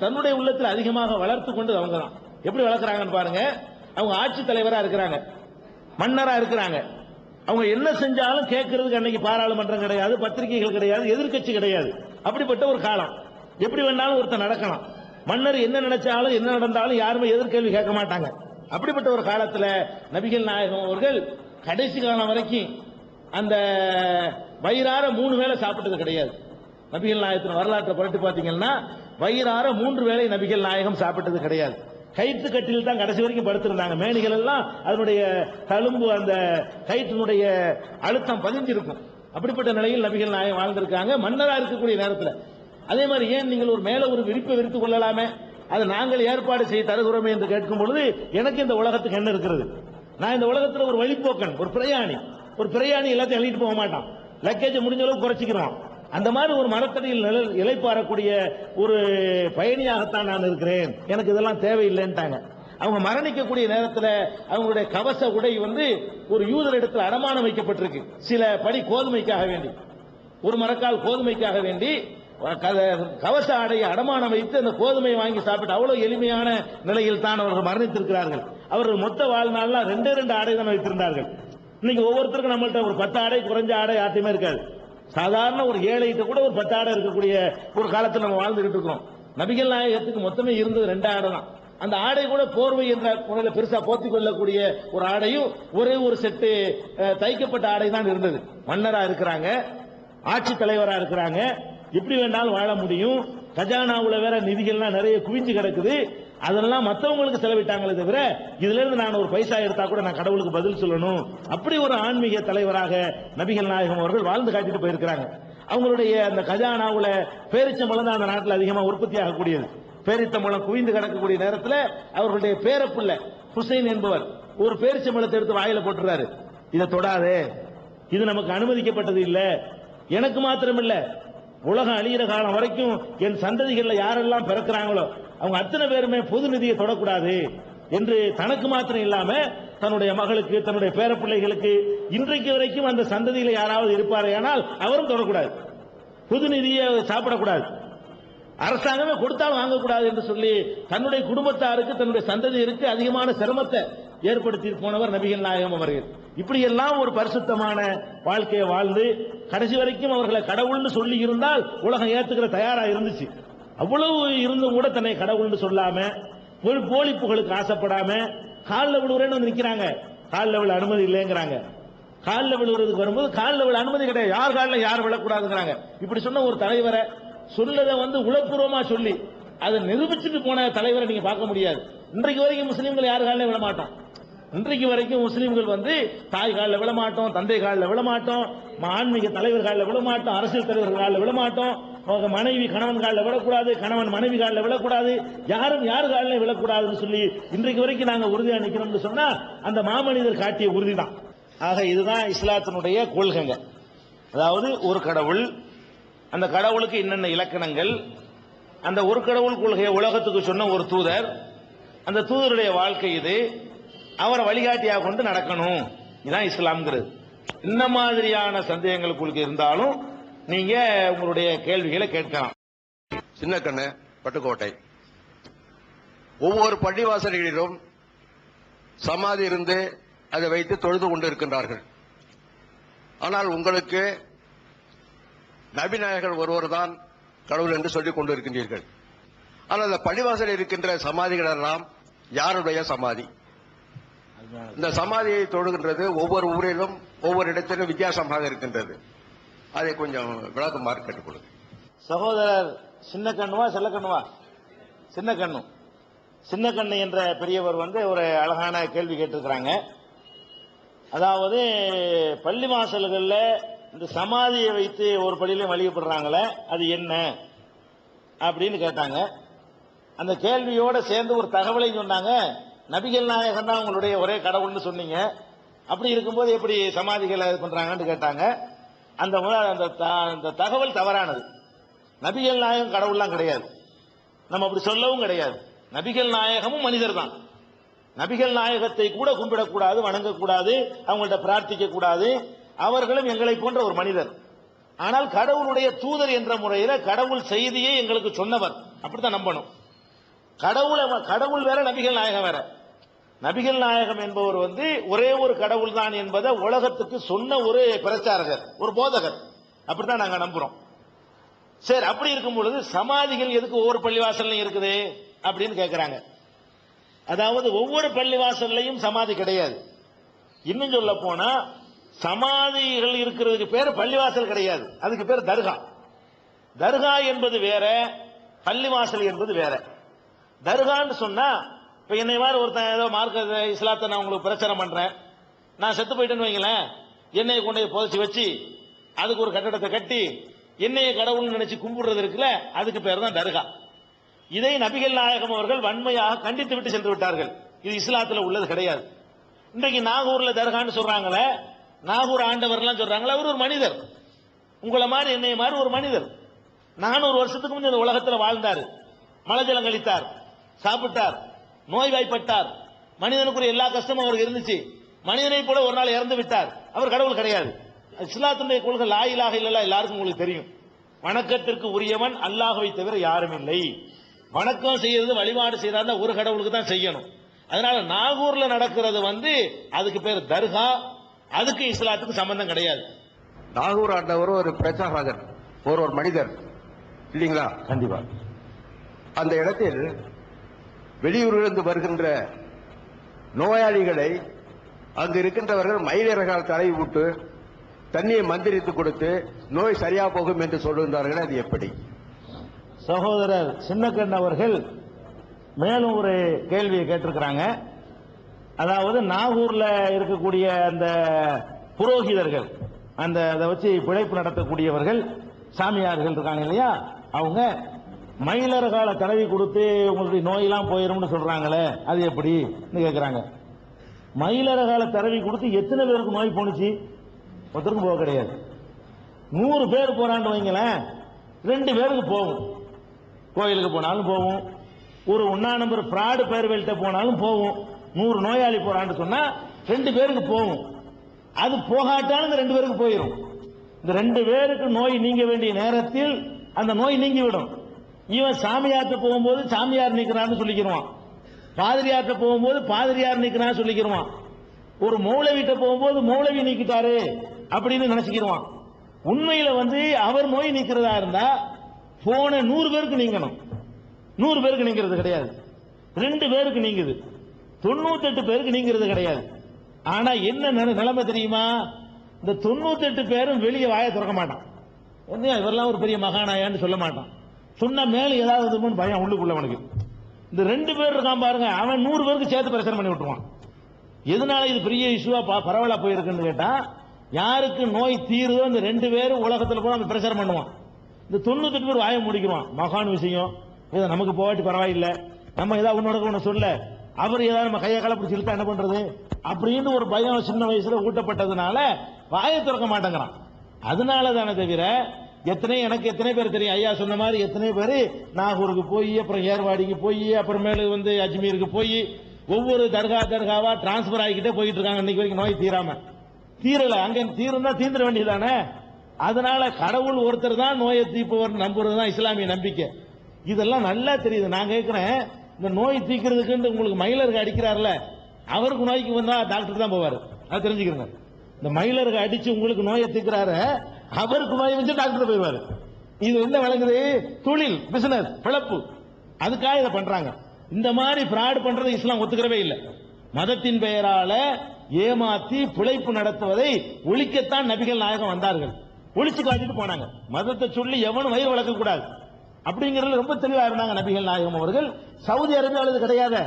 தன்னுடைய உள்ளத்தில் அதிகமாக வளர்த்து கொண்டு அவங்க தான். எப்படி வளர்க்குறாங்கன்னு பாருங்க. அவங்க ஆட்சி தலைவரா இருக்கிறாங்க, மன்னரா இருக்கிறாங்க. அவங்க என்ன செஞ்சாலும் கேட்கறதுக்கு அன்னைக்கு பாராளுமன்றம் கிடையாது, பத்திரிகைகள் கிடையாது, எதிர்க்கட்சி கிடையாது. அப்படிப்பட்ட ஒரு காலம். எப்படி வேணாலும் ஒருத்தர் நடக்கலாம். மன்னர் என்ன நினைச்சாலும் என்ன நடந்தாலும் யாருமே எதிர்கேள்வி கேட்க மாட்டாங்க. அப்படிப்பட்ட ஒரு காலத்தில் நபிகள் நாயகம் அவர்கள் கடைசி காலம் வரைக்கும் அந்த வயிறார 3 வேளை சாப்பிட்டது கிடையாது. நபிகள் நாயகத்தின் வரலாற்றை புரட்டி பார்த்தீங்கன்னா வயிறார 3 வேளை நபிகள் நாயகம் சாப்பிட்டது கிடையாது. கயிற்று கட்டில் தான் கடைசி வரைக்கும் படுத்திருந்தாங்க. மேனிகள் எல்லாம் அதனுடைய தழும்பு, அந்த கயிற்றினுடைய அழுத்தம் பதிஞ்சிருக்கும். அப்படிப்பட்ட நிலையில் நபிகள் நாயகம் வாழ்ந்திருக்காங்க மன்னராக இருக்கக்கூடிய நேரத்தில். அதே மாதிரி ஏன் நீங்கள் ஒரு மேல ஒரு விரிப்பை விரித்துக் கொள்ளலாமே, அதை நாங்கள் ஏற்பாடு செய்ய தருகிறோமே என்று கேட்கும் பொழுது எனக்கு இந்த உலகத்துக்கு என்ன இருக்கிறது? நான் இந்த உலகத்தில் ஒரு வழிபோக்கன், ஒரு பிரயாணி எல்லாத்தையும் எழுதிட்டு போக மாட்டான். லக்கேஜ் முடிஞ்ச அளவுக்கு குறைச்சிக்கிறோம். அந்த மாதிரி ஒரு மரத்தடியில் இலைப்பாறக்கூடிய ஒரு பயணியாகத்தான் நான் இருக்கிறேன், எனக்கு இதெல்லாம் தேவையில்லைன்ட்டாங்க. அவங்க மரணிக்கக்கூடிய நேரத்தில் அவங்களுடைய கவச உடை ஒரு யூதர் இடத்தில் அடமானம் வைக்கப்பட்டிருக்கு. சில படி கோதுமைக்காக வேண்டி, ஒரு மரக்கால் கோதுமைக்காக வேண்டி கவச ஆடையை அடமானம் வைத்து அந்த கோதுமையை வாங்கி சாப்பிட்டு அவ்வளவு எளிமையான நிலையில் தான் அவர்கள் மரணித்திருக்கிறார்கள். அவர்கள் மொத்த வாழ்நாள்லாம் 2 ஆடை தான் வைத்திருந்தார்கள். இன்னைக்கு ஒவ்வொருத்தருக்கும் நம்மள்ட்ட ஒரு 10 ஆடை குறைஞ்ச ஆடை யார்ட்டையுமே இருக்காது. சாதாரண ஒரு ஏழைகிட்ட கூட ஒரு 10 ஆடை இருக்கக்கூடிய ஒரு காலத்தில் நம்ம வாழ்ந்துகிட்டு இருக்கோம். நபிகள் நாயகத்துக்கு மொத்தமே இருந்தது 2 ஆடை தான். அந்த ஆடை கூட போர்வை என்ற முறையில் பெருசா போத்திக் கொள்ளக்கூடிய ஒரு ஆடையும் ஒரே ஒரு செட்டு தைக்கப்பட்ட ஆடை தான் இருந்தது. மன்னரா இருக்கிறாங்க, ஆட்சி தலைவரா இருக்கிறாங்க, எப்படி வேணாலும் வாழ முடியும். கஜானாவுல வேற நிதிகள்லாம் நிறைய குவிஞ்சு கிடக்குது. அதெல்லாம் மற்றவங்களுக்கு செலவிட்டாங்களே தவிர இதுல இருந்து நான் ஒரு பைசா எடுத்தா கூட நான் கடவுளுக்கு பதில் சொல்லணும். அப்படி ஒரு ஆன்மீக தலைவராக நபிகள் நாயகம் அவர்கள் வாழ்ந்து காட்டிட்டு போயிருக்கிறாங்க. அவங்களுடைய அந்த கஜானாவுல பேரிச்சம்பழம் தான் அந்த நாட்டில் அதிகமாக உற்பத்தி ஆகக்கூடியது. பேரிச்சம்பழம் குவிந்து கிடக்கக்கூடிய நேரத்தில் அவர்களுடைய பேரப்பிள்ளை ஹுசைன் என்பவர் ஒரு பேரிச்சம்பழத்தை எடுத்து வாயில போட்டுறாரு. இதை தொடாதே, இது நமக்கு அனுமதிக்கப்பட்டது இல்லை. எனக்கு மாத்திரம் இல்ல, உலகம் அழிகிற காலம் வரைக்கும் என் சந்ததிகளில் யாரெல்லாம் பிறக்கிறாங்களோ அவங்க அத்தனை பேருமே பொது நிதியை தொடக்கூடாது என்று தனக்கு மாத்திரம் இல்லாம தன்னுடைய மகளுக்கு, தன்னுடைய பேரப்பிள்ளைகளுக்கு, இன்றைக்கு வரைக்கும் அந்த சந்ததியில் யாராவது இருப்பாரேயானால் அவரும் தொடக்கூடாது, பொது நிதியை சாப்பிடக்கூடாது, அரசாங்கமே கொடுத்தாலும் வாங்கக்கூடாது என்று சொல்லி தன்னுடைய குடும்பத்தாருக்கு, தன்னுடைய சந்ததியருக்கு அதிகமான சிரமத்தை ஏற்படுத்தி போனவர் நபிகள் நாயகம் அவர்கள். இப்படி எல்லாம் ஒரு பரிசுத்தமான வாழ்க்கையை வாழ்ந்து கடைசி வரைக்கும் அவர்களை கடவுள்னு சொல்லி இருந்தால் உலகம் ஏத்துக்கிற தயாரா இருந்துச்சு. அவ்வளவு இருந்தும் கூட தன்னை கடவுள்னு சொல்லாம, போலி புகழுக்கு ஆசைப்படாம காலில் விழுவுறேன்னு வந்து நிக்கிறாங்க. காலில் விழ அனுமதி இல்லைங்கிறாங்க. காலில் விழுவுறதுக்கு வரும்போது காலில் விழ அனுமதி கிடையாது, யார் காலில் யார் விழக்கூடாதுங்கிறாங்க. இப்படி சொன்ன ஒரு தலைவரை சொல்லதை உளப்பூர்வமா சொல்லி அதை நிரூபிச்சுட்டு போன தலைவரை நீங்க பார்க்க முடியாது. இன்றைக்கு வரைக்கும் முஸ்லீம்கள் யார் காலில் விழ மாட்டோம். இன்றைக்கு வரைக்கும் முஸ்லீம்கள் தாய் காலில் விழமாட்டோம், தந்தை காலில் விழமாட்டோம், ஆன்மீக தலைவர் காலில் விழமாட்டோம், அரசியல் தலைவர் காலில் விழமாட்டோம், மனைவி கணவன் காலில் விழக்கூடாது, கணவன் மனைவி காலில் விழக்கூடாது, யாரும் யார் காலில் விழக்கூடாதுன்னு சொல்லி இன்றைக்கு வரைக்கும் நாங்க உறுதியா நிக்கிறோம்னு சொன்னா அந்த மாமனிதர் காட்டிய உறுதி தான். ஆக இதுதான் இஸ்லாத்தினுடைய கொள்கைங்க. அதாவது ஒரு கடவுள், அந்த கடவுளுக்கு என்னென்ன இலக்கணங்கள், அந்த ஒரு கடவுள் கொள்கையை உலகத்துக்கு சொன்ன ஒரு தூதர், அந்த தூதருடைய வாழ்க்கை இது, அவரை வழிகாட்டியாக கொண்டு நடக்கணும். இதுதான் இஸ்லாம்ங்கிறது. இந்த மாதிரியான சந்தேகங்கள் உங்களுக்கு இருந்தாலும் நீங்க உங்களுடைய கேள்விகளை கேட்கலாம். சின்ன கண்ணு, பட்டுக்கோட்டை. ஒவ்வொரு பள்ளிவாசல்களிலும் சமாதி இருந்து அதை வைத்து தொழுது கொண்டு இருக்கின்றார்கள். ஆனால் உங்களுக்கு நபிநாயகர் ஒருவர் தான் கடவுள் என்று சொல்லிக் கொண்டிருக்கின்றீர்கள். ஆனால் அந்த பள்ளிவாசலில் இருக்கின்ற சமாதிகள் எல்லாம் யாருடைய சமாதி? இந்த சமாதியை தொழுகின்றது ஒவ்வொரு ஊரிலும் ஒவ்வொரு இடத்திலும் வித்தியாசமாக இருக்கின்றது. அதை கொஞ்சம் விளக்கமாறு கேட்டுக்கொள்ளுங்க. சகோதரர் சின்ன கண்ணுவா செல்ல கண்ணுவா? சின்ன கண்ணு. சின்ன கண்ணு என்ற பெரியவர் ஒரு அழகான கேள்வி கேட்டிருக்கிறாங்க. அதாவது பள்ளி வாசல்களில் இந்த சமாதியை வைத்து ஒரு பள்ளியிலும் வழிபடுறாங்களே அது என்ன அப்படின்னு கேட்டாங்க. அந்த கேள்வியோட சேர்ந்து ஒரு தகவலை சொன்னாங்க. நபிகள் நாயகன் தான் உங்களுடைய ஒரே கடவுள்னு சொன்னீங்க, அப்படி இருக்கும்போது எப்படி சமாதிகளை பண்றாங்கன்னு கேட்டாங்க. அந்த தகவல் தவறானது. நபிகள் நாயகம் கடவுள்லாம் கிடையாது, நம்ம அப்படி சொல்லவும் கிடையாது. நபிகள் நாயகமும் மனிதர் தான். நபிகள் நாயகத்தை கூட கும்பிடக்கூடாது, வணங்கக்கூடாது, அவங்கள்ட்ட பிரார்த்திக்க கூடாது. அவர்களும் எங்களை போன்ற ஒரு மனிதர். ஆனால் கடவுளுடைய தூதர் என்ற முறையில கடவுள் செய்தியை எங்களுக்கு சொன்னவர், அப்படித்தான் நம்பணும். கடவுள் வேற, நபிகள் நாயகம் வேற. நபிகள் நாயகம் என்பவர் ஒரே ஒரு கடவுள் தான் என்பதை உலகத்துக்கு சொன்ன ஒரு பிரச்சாரகர், ஒரு போதகர், அப்படித்தான் நாங்க நம்புறோம். சரி, அப்படி இருக்கும் பொழுது சமாதிகள் எதுக்கு ஒவ்வொரு பள்ளிவாசல்லையும் இருக்குது அப்படின்னு கேட்கிறாங்க. அதாவது ஒவ்வொரு பள்ளிவாசல்லையும் சமாதி கிடையாது. இன்னும் சொல்ல போனா சமாதிகள் இருக்கிறதுக்கு பேர் பள்ளிவாசல் கிடையாது, அதுக்கு பேர் தர்கா. தர்கா என்பது வேற, பள்ளிவாசல் என்பது வேற. தர்கான்னு சொன்னா, இப்ப என்னை மாதிரி ஒருத்தன் ஏதோ மார்க்க இஸ்லாத்தை நான் உங்களுக்கு பிரச்சாரம் பண்றேன், நான் செத்து போயிட்டேன்னு வைங்களேன், என்னைய கொண்டு புதைச்சி வச்சு அதுக்கு ஒரு கட்டடத்தை கட்டி என்னைய கடவுள்னு நினைச்சு கும்பிடுறது இருக்குல்ல, அதுக்கு பேர் தான் தர்கா. இதை நபிகள் நாயகம் அவர்கள் வன்மையாக கண்டித்து விட்டு சென்று விட்டார்கள். இது இஸ்லாத்துல உள்ளது கிடையாது. இன்றைக்கு நாகூர்ல தர்கான்னு சொல்றாங்களே, நாகூர் ஆண்டவர் எல்லாம் சொல்றாங்களே, அவர் ஒரு மனிதர், உங்களை மாதிரி என்னைய மாதிரி ஒரு மனிதர். 400 வருஷத்துக்கு முந்தைய இந்த உலகத்தில் வாழ்ந்தார், மலஜலம் கழித்தார், சாப்பிட்டார், நோய்வாய்ப்பட்டார், மனிதனுக்குரிய எல்லா கஷ்டமும் அவருக்கு இருந்துச்சு. மனிதனை போல ஒரு நாள் இறந்து விட்டார். அவர் கடவுள் கிடையாது. இஸ்லாத்துடைய கொள்கை லா இலாஹ இல்லல்லாஹ் எல்லாருக்கும் உங்களுக்கு தெரியும். வணக்கத்திற்கு உரியவன் அல்லாஹ்வை தவிர யாரும் இல்லை. வணக்கம் செய்யறது, வழிபாடு செய்யறதா ஒரு கடவுளுக்கு தான் செய்யணும். அதனால நாகூர்ல நடக்கிறது அதுக்கு பேர் தர்கா, அதுக்கு இஸ்லாத்துக்கு சம்பந்தம் கிடையாது. நாகூர் ஆண்டவர் ஒரு பிரச்சாரகர், ஒரு மனிதர் இல்லீங்களா? கண்டிப்பா. அந்த இடத்தில் வெளியூரிலிருந்து வருகின்ற நோயாளிகளை அங்கு இருக்கின்றவர்கள் மயிலிறகால் தடவி விட்டு தண்ணியை மந்திரித்து கொடுத்து நோய் சரியா போகும் என்று சொல்லுகின்றார்கள். அது எப்படி? சகோதரர் சின்னக்கண் அவர்கள் மேலும் ஒரு கேள்வியை கேட்டிருக்கிறாங்க. அதாவது நாகூர்ல இருக்கக்கூடிய அந்த புரோகிதர்கள், அதை வச்சு பிழைப்பு நடத்தக்கூடியவர்கள், சாமியார்கள் இருக்காங்க இல்லையா, அவங்க மயிலறகால தடவி கொடுத்து உங்களுடைய நோயெல்லாம் போயிரும்னு சொல்றாங்களே, அது எப்படி கேட்கிறாங்க. மயிலறகால தடவி கொடுத்து எத்தனை பேருக்கு நோய் போனுச்சு? ஒருத்தருக்கும் போக கிடையாது. 100 பேர் போறான்னு வைங்களேன், 2 பேருக்கு போகும். கோயிலுக்கு போனாலும் போகும், ஒரு ஒன்னா நம்பர் பிராடு பேர்வெல்ட்ட போனாலும் போகும். 100 நோயாளி போறான்னு சொன்னா 2 பேருக்கு போகும். அது போகாட்டாலும் இந்த 2 பேருக்கு போயிடும். இந்த 2 பேருக்கு நோய் நீங்க வேண்டிய நேரத்தில் அந்த நோய் நீங்கிவிடும். இவன் சாமியார்ட்ட போகும்போது சாமியார் நீக்கிறான்னு சொல்லிக்கிறான், பாதிரியார்ட்ட போகும்போது பாதிரியார் நீக்கிறான்னு சொல்லிக்கிறான், ஒரு மௌலவிட்ட போகும்போது மௌலவி நீக்கிட்டாரு அப்படின்னு நினைச்சுக்கிறான். உண்மையில அவர் நோய் நீக்கிறதா இருந்தா போன 100 பேருக்கு நீங்கணும். 100 பேருக்கு நீங்கிறது கிடையாது, 2 பேருக்கு நீங்குது, 98 பேருக்கு நீங்கிறது கிடையாது. ஆனா என்ன நிலைமை தெரியுமா? இந்த 98 பேரும் வெளியே வாயை திறக்க மாட்டான். இவரெல்லாம் ஒரு பெரிய மகானாயான்னு சொல்ல மாட்டான். சொன்ன மேல ஏதாவது பயம் உள்ளுக்குள்ள அவனுக்கு. இந்த 2 பேர் இருக்கான் பாருங்க, அவன் 100 பேருக்கு சேர்த்து பிரச்சனை பண்ணி விட்டுருவான். எதனால இது பெரிய இஷ்யூவா பரவலா போயிருக்குன்னு கேட்டா, யாருக்கு நோய் தீருதோ இந்த 2 பேரும் உலகத்தில் போய் அவன் பிரச்சாரம் பண்ணுவான். இந்த 98 பேர் வாயை முடிக்கிறான். மகான் விஷயம், இதை நமக்கு போகாட்டி பரவாயில்லை, நம்ம ஏதாவது உன்னோட சொல்ல, அவர் ஏதாவது நம்ம கையை கால பிடிச்சி இழுத்தா என்ன பண்றது அப்படின்னு ஒரு பயம் சின்ன வயசுல ஊட்டப்பட்டதுனால வாயை திறக்க மாட்டேங்கிறான். அதனால தானே தவிர எனக்கு எத்தனை பேர் தெரியும், ஐயா சொன்ன மாதிரி எத்தனை பேர் நாகூருக்கு போய், அப்புறம் ஏர்வாடிக்கு போய், அப்புறமேலு அஜ்மீருக்கு போய், ஒவ்வொரு தர்காவா டிரான்ஸ்பர் ஆகிக்கிட்டே போயிட்டு இருக்காங்க. இன்னைக்கு வரைக்கும் நோய் தீரல. அங்க தீர்ந்தா தீர்ந்துட வேண்டியதானே. அதனால கடவுள் ஒருத்தர் தான் நோயை தீர்ப்பவர் நம்புறதுதான் இஸ்லாமிய நம்பிக்கை. இதெல்லாம் நல்லா தெரியுது. நான் கேட்கிறேன், இந்த நோய் தீக்கிறதுக்கு உங்களுக்கு மயிலருக்கு அடிக்கிறார்ல, அவருக்கு நோய்க்கு வந்தா டாக்டர் தான் போவாரு, அது தெரிஞ்சுக்கிறேங்க. இந்த மயிலருக்கு அடிச்சு உங்களுக்கு நோயை தீக்கிறாரு, அவருக்கு நோய் வந்து டாக்டர் போயிடுவாரு. இது என்ன விளங்குது? தொழில், பிசினஸ், பிழப்பு, அதுக்காக இதை பண்றாங்க. இந்த மாதிரி பிராட் பண்றது இஸ்லாம் ஒத்துக்கிறவே இல்லை. மதத்தின் பெயரால ஏமாத்தி பிழைப்பு நடத்துவதை ஒழிக்கத்தான் நபிகள் நாயகம் வந்தார்கள். ஒழிச்சு காட்டிட்டு போனாங்க. மதத்தை சொல்லி எவனும் வயிறு வளர்க்க கூடாது அப்படிங்கறதுல ரொம்ப தெளிவா இருந்தாங்க நபிகள் நாயகம் அவர்கள். சவுதி அரேபியாவில் கிடையாது.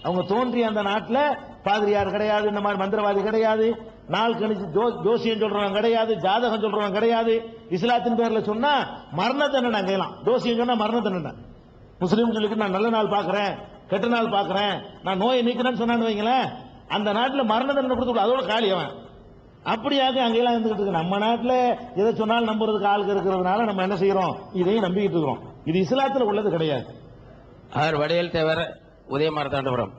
அவங்க தோன்றிய அந்த நாட்டில் பாதிரியார் கிடையாது, இந்த மாதிரி மந்திரவாதி கிடையாது, நாள் கணிச்சு ஜோசியம் சொல்றவங்க கிடையாது, ஜாதகம் சொல்றவங்க கிடையாது. இஸ்லாத்தின் பேர்ல சொன்னா மரண தண்டனை அங்கெல்லாம். ஜோசியம் சொன்னா மரண தண்டனை. முஸ்லீம் சொல்லிட்டு நான் நல்ல நாள் பாக்குறேன், கெட்ட நாள் பாக்குறேன், நான் நோயை நீக்கிறேன்னு சொன்னான்னு வைங்களேன், அந்த நாட்டில் மரண தண்டனை கொடுத்து அதோட காலி அவன். அப்படியாக அங்கெல்லாம் இருந்துகிட்டு இருக்கு. நம்ம நாட்டில் எதை சொன்னாலும் நம்புறதுக்கு ஆளுக்கு இருக்கிறதுனால நம்ம என்ன செய்யறோம், இதையும் நம்பிக்கிட்டு இருக்கிறோம். இது இஸ்லாத்தில் உள்ளது கிடையாது. அவர் வடிவேல் தேவர், உதயமார்த்தாண்டபுரம்.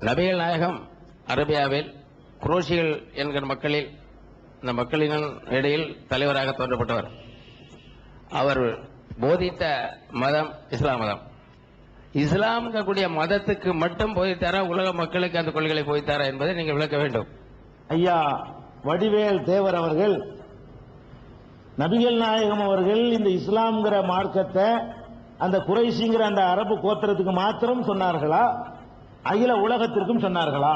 நபிகள் நாயகம் அரேபியாவில் குரோஷிகள் என்கிற மக்களில் இந்த மக்களின் இடையில் தலைவராக தோன்றப்பட்டவர். அவர் போதித்த மதம் இஸ்லாம் மதம். இஸ்லாம் கூடிய மதத்துக்கு மட்டும் போதித்தாரா, உலக மக்களுக்கு அந்த கொள்கைகளை போதித்தாரா என்பதை நீங்கள் விளக்க வேண்டும். ஐயா வடிவேல் தேவர் அவர்கள், நபிகள் நாயகம் அவர்கள் இந்த இஸ்லாம்ங்கிற மார்க்கத்தை அந்த குறைஷிங்கிற அந்த அரபு கோத்திரத்துக்கு மாத்திரம் சொன்னார்களா, அகில உலகத்திற்கும் சொன்னார்களா